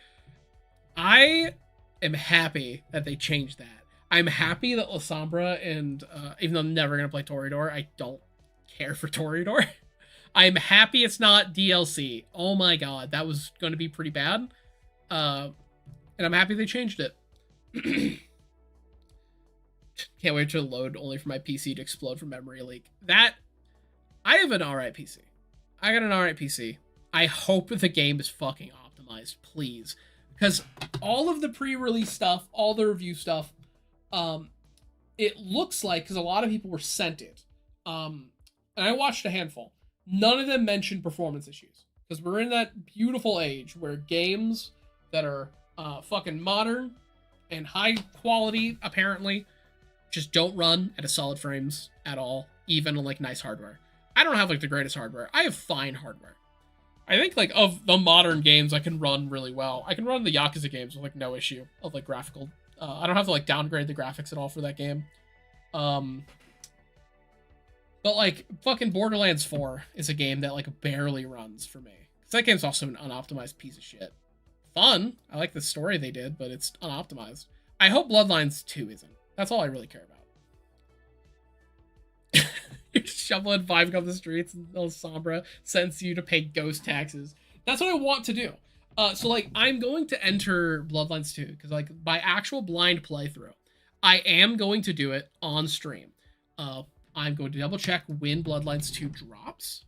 I am happy that they changed that. I'm happy that La Sombra and even though I'm never gonna play Toreador, I don't care for Toreador. I'm happy it's not DLC. Oh my god, that was going to be pretty bad. And I'm happy they changed it. Can't wait to load only for my PC to explode from memory leak. I have an alright PC. I got an alright PC. I hope the game is fucking optimized, please. Because all of the pre-release stuff, all the review stuff, it looks like, because a lot of people were sent it, and I watched a handful, none of them mentioned performance issues. Because we're in that beautiful age where games that are fucking modern and high quality, apparently, just don't run at a solid frames at all. even on like nice hardware. I don't have like the greatest hardware. I have fine hardware. I think like of the modern games I can run really well. I can run the Yakuza games with like no issue of like graphical. I don't have to like downgrade the graphics at all for that game. But like fucking Borderlands 4 is a game that like barely runs for me. Cause that game's also an unoptimized piece of shit. Fun. I like the story they did, but it's unoptimized. I hope Bloodlines 2 isn't. That's all I really care about. You're shoveling 5 up the streets and El Sombra sends you to pay ghost taxes. That's what I want to do. So like I'm going to enter Bloodlines 2 because like by actual blind playthrough, I am going to do it on stream. I'm going to double check when Bloodlines 2 drops.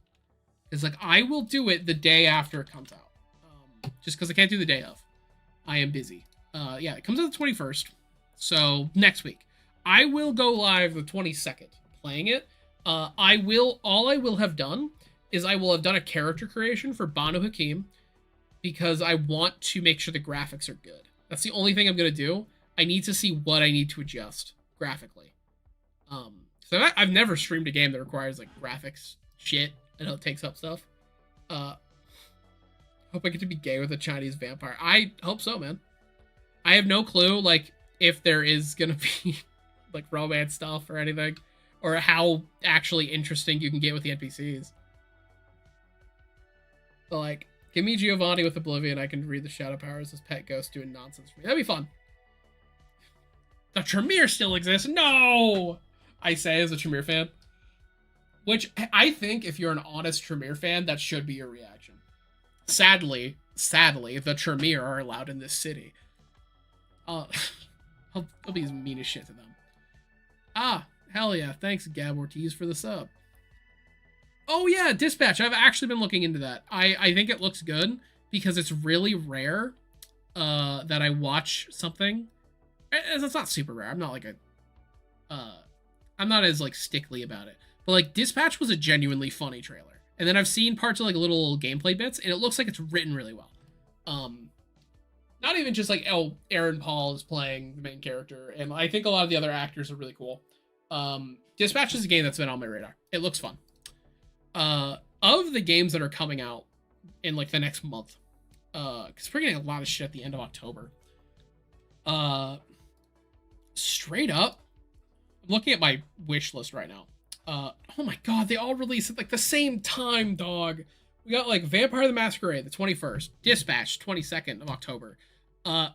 It's like I will do it the day after it comes out. Just because I can't do the day of. I am busy. Yeah, it comes out the 21st. So next week. I will go live the 22nd playing it. All I will have done is I will have done a character creation for Banu Hakim because I want to make sure the graphics are good. That's the only thing I'm going to do. I need to see what I need to adjust graphically. So I've never streamed a game that requires like graphics shit and it takes up stuff. Hope I get to be gay with a Chinese vampire. I hope so, man. I have no clue like if there is gonna be like romance stuff or anything, or how actually interesting you can get with the NPCs. But like, give me Giovanni with Oblivion. I can read the Shadow Powers as pet ghost doing nonsense for me. That'd be fun. The Tremere still exists. No, I say as a Tremere fan. Which I think if you're an honest Tremere fan, that should be your reaction. Sadly, the Tremere are allowed in this city. I'll be as mean as shit to them. Ah, hell yeah. Thanks, Gab Ortiz, for the sub. Oh yeah, Dispatch. I've actually been looking into that. I think it looks good because it's really rare that I watch something. It's not super rare. I'm not like I'm not as like stickly about it. But like Dispatch was a genuinely funny trailer. And then I've seen parts of like little gameplay bits and it looks like it's written really well. Not even just like, oh, Aaron Paul is playing the main character. And I think a lot of the other actors are really cool. Dispatch is a game that's been on my radar. It looks fun. Of the games that are coming out in like the next month, because we're getting a lot of shit at the end of October. Straight up, I'm looking at my wish list right now. Oh my god, they all release at like the same time, dog. We got like Vampire the Masquerade, the 21st. Dispatch, 22nd of October. This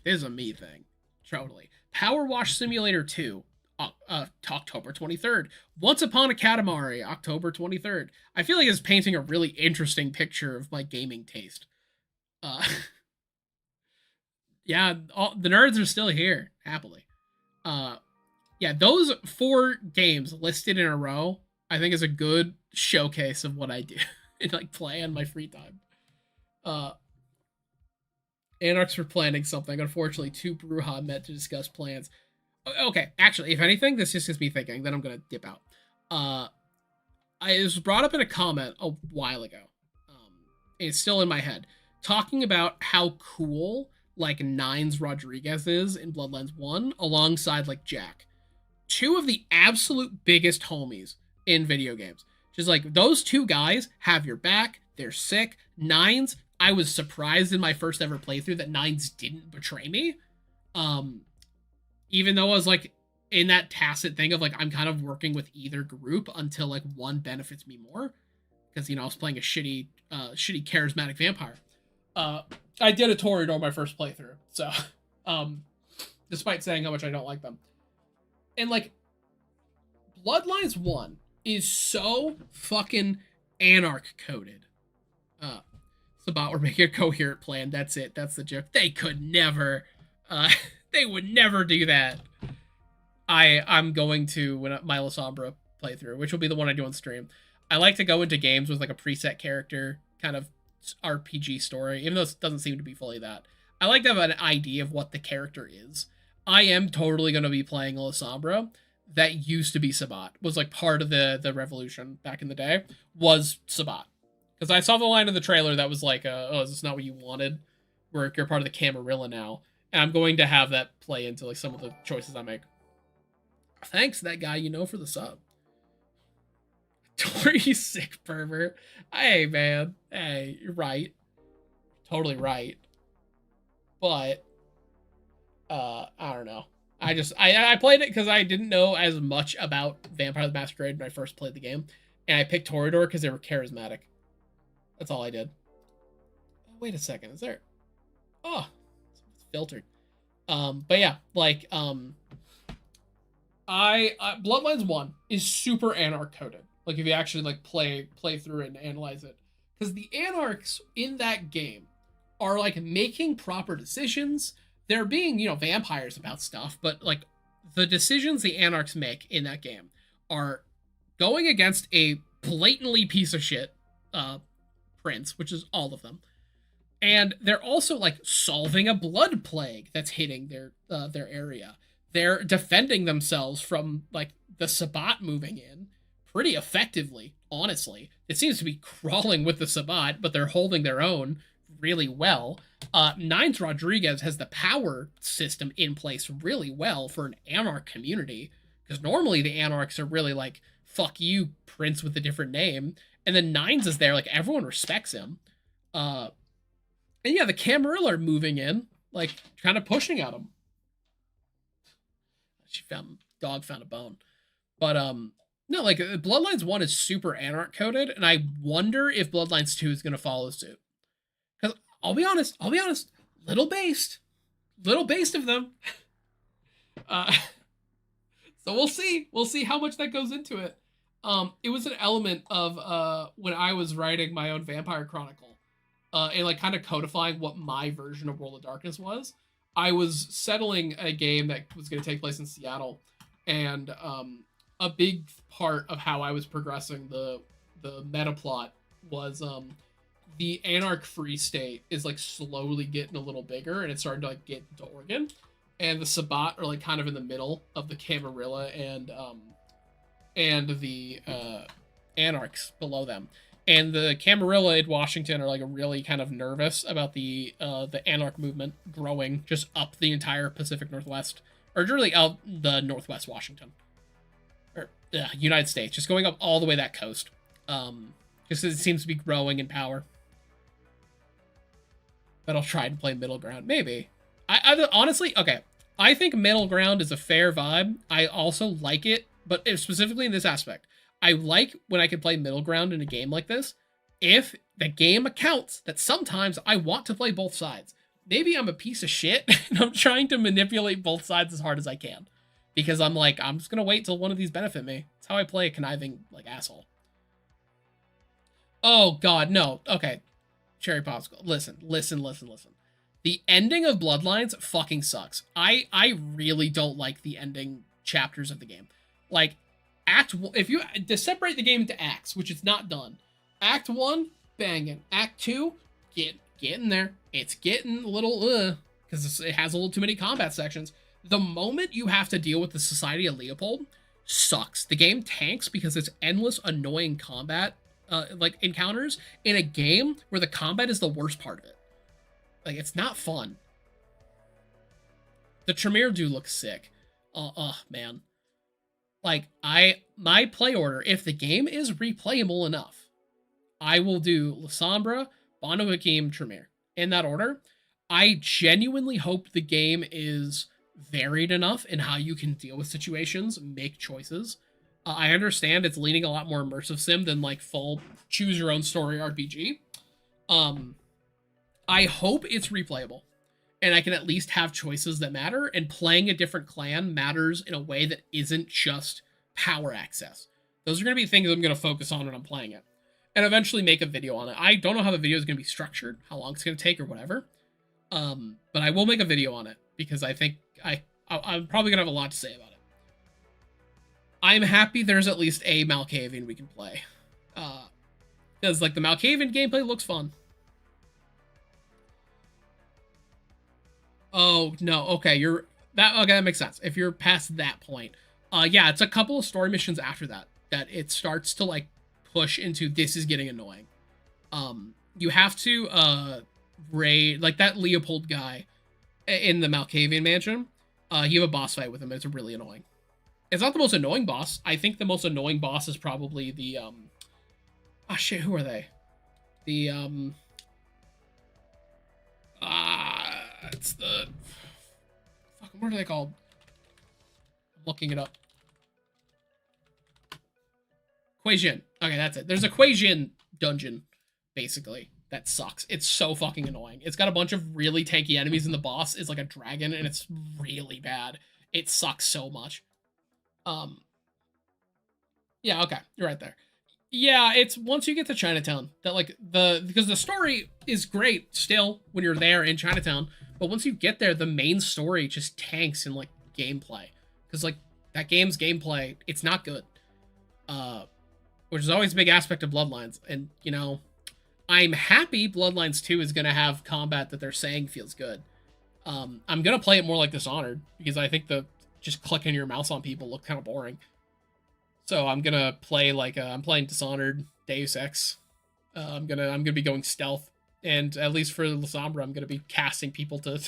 is a me thing. Totally. Power Wash Simulator 2, October 23rd. Once Upon a Katamari, October 23rd. I feel like it's painting a really interesting picture of my gaming taste. Yeah, the nerds are still here, happily. Yeah, those 4 games listed in a row, I think is a good showcase of what I do and like play on my free time. Anarchs were planning something. Unfortunately, 2 Bruja met to discuss plans. Okay, actually, if anything, this just gets me thinking. Then I'm gonna dip out. It was brought up in a comment a while ago. It's still in my head. Talking about how cool like Nines Rodriguez is in Bloodlines 1 alongside like Jack. 2 of the absolute biggest homies in video games. Just like those 2 guys have your back. They're sick. Nines, I was surprised in my first ever playthrough that Nines didn't betray me. Even though I was like in that tacit thing of like I'm kind of working with either group until like one benefits me more. Because, you know, I was playing a shitty charismatic vampire. I did a Toreador my first playthrough. So, despite saying how much I don't like them. And like, Bloodlines 1 is so fucking anarch coded. It's about we're making a coherent plan. That's it. That's the joke. They could never. They would never do that. I'm going to when my La Sombra playthrough, which will be the one I do on stream. I like to go into games with like a preset character kind of RPG story, even though it doesn't seem to be fully that. I like to have an idea of what the character is. I am totally going to be playing La Sombra. That used to be Sabat. Was like part of the revolution back in the day. Was Sabat. Because I saw the line in the trailer that was like, oh, is this not what you wanted? Where you're part of the Camarilla now. And I'm going to have that play into like some of the choices I make. Thanks, that guy you know, for the sub. Tori, sick pervert. Hey, man. Hey, you're right. Totally right. But, I don't know. I played it because I didn't know as much about Vampire the Masquerade when I first played the game. And I picked Toreador because they were charismatic. That's all I did. Oh, wait a second. Is there... Oh, it's filtered. But yeah, like, Bloodlines 1 is super Anarch coded. Like, if you actually, like, play through it and analyze it. Because the Anarchs in that game are, like, making proper decisions. They're being, vampires about stuff, but, like, the decisions the Anarchs make in that game are going against a blatantly piece of shit prince, which is all of them. And they're also, like, solving a blood plague that's hitting their area. They're defending themselves from, like, the Sabbat moving in pretty effectively, honestly. It seems to be crawling with the Sabbat, but they're holding their own really well. Nines Rodriguez has the power system in place really well for an Anarch community, because normally the Anarchs are really like, fuck you, Prince with a different name. And then Nines is there, like, everyone respects him. And yeah, the Camarilla are moving in, like, kind of pushing at him. Dog found a bone. But, no, like, Bloodlines 1 is super Anarch coded, and I wonder if Bloodlines 2 is going to follow suit. Because, I'll be honest, little based of them. So we'll see how much that goes into it. It was an element of, when I was writing my own Vampire Chronicle, and, like, kind of codifying what my version of World of Darkness was. I was settling a game that was going to take place in Seattle, and a big part of how I was progressing the meta plot was the Anarch Free State is, like, slowly getting a little bigger, and it's starting to, like, get into Oregon, and the Sabbat are, like, kind of in the middle of the Camarilla and the Anarchs below them. And the Camarilla in Washington are, like, really kind of nervous about the Anarch movement growing just up the entire Pacific Northwest, or really out the Northwest Washington, or United States, just going up all the way that coast. Just it seems to be growing in power. But I'll try and play middle ground, maybe. I honestly, okay, I think middle ground is a fair vibe. I also like it, but specifically in this aspect. I like when I can play middle ground in a game like this, if the game accounts that sometimes I want to play both sides. Maybe I'm a piece of shit, and I'm trying to manipulate both sides as hard as I can. Because I'm like, I'm just going to wait till one of these benefit me. That's how I play a conniving, like, asshole. Oh, God, no. Okay. Cherry Popsicle. Listen. The ending of Bloodlines fucking sucks. I really don't like the ending chapters of the game. Like, if you to separate the game into acts, which it's not done. Act 1, banging. Act 2, get in there. It's getting a little because it has a little too many combat sections. The moment you have to deal with the Society of Leopold sucks. The game tanks because it's endless annoying combat like encounters in a game where the combat is the worst part of it. Like, it's not fun. The Tremere do look sick. Man. Like, my play order, if the game is replayable enough, I will do Lasombra, Bono Hakim, Tremere. In that order. I genuinely hope the game is varied enough in how you can deal with situations, make choices. I understand it's leaning a lot more immersive sim than, like, full choose-your-own-story RPG. I hope it's replayable. And I can at least have choices that matter, and playing a different clan matters in a way that isn't just power access. Those are going to be things I'm going to focus on when I'm playing it. And eventually make a video on it. I don't know how the video is going to be structured, how long it's going to take or whatever. But I will make a video on it, because I think I'm probably going to have a lot to say about it. I'm happy there's at least a Malkavian we can play. Because, like, the Malkavian gameplay looks fun. Oh, no, okay, that makes sense. If you're past that point. Yeah, it's a couple of story missions after that it starts to, like, push into this is getting annoying. You have to, raid, like, that Leopold guy in the Malkavian mansion. You have a boss fight with him, and it's really annoying. It's not the most annoying boss. I think the most annoying boss is probably the ah shit, who are they? The it's the fuck, what are they called? I'm looking it up. Quasian. Okay, that's it. There's a Quasian dungeon, basically. That sucks. It's so fucking annoying. It's got a bunch of really tanky enemies, and the boss is like a dragon, and it's really bad. It sucks so much. Um, yeah, okay, you're right there. Yeah, it's once you get to Chinatown that like because the story is great still when you're there in Chinatown, but once you get there, the main story just tanks in like gameplay because like that game's gameplay, it's not good. Uh, which is always a big aspect of Bloodlines, and you know, I'm happy Bloodlines 2 is gonna have combat that they're saying feels good. I'm gonna play it more like Dishonored because I think the just clicking your mouse on people look kind of boring. So I'm gonna play like I'm playing Dishonored, Deus Ex. I'm gonna be going stealth, and at least for the Sombra, I'm gonna be casting people to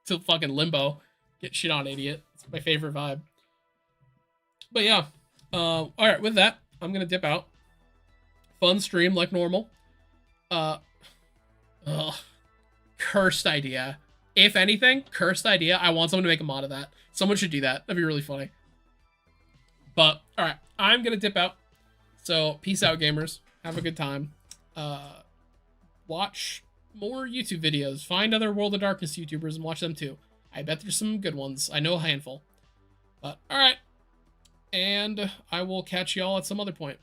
to fucking limbo, get shit on idiot. It's my favorite vibe. But yeah, all right. With that, I'm gonna dip out. Fun stream like normal. Uh, ugh, cursed idea. If anything, cursed idea. I want someone to make a mod of that. Someone should do that. That'd be really funny. But all right, I'm gonna dip out. So peace out, gamers. Have a good time. Watch more YouTube videos. Find other World of Darkness YouTubers and watch them too. I bet there's some good ones. I know a handful. But all right, and I will catch y'all at some other point.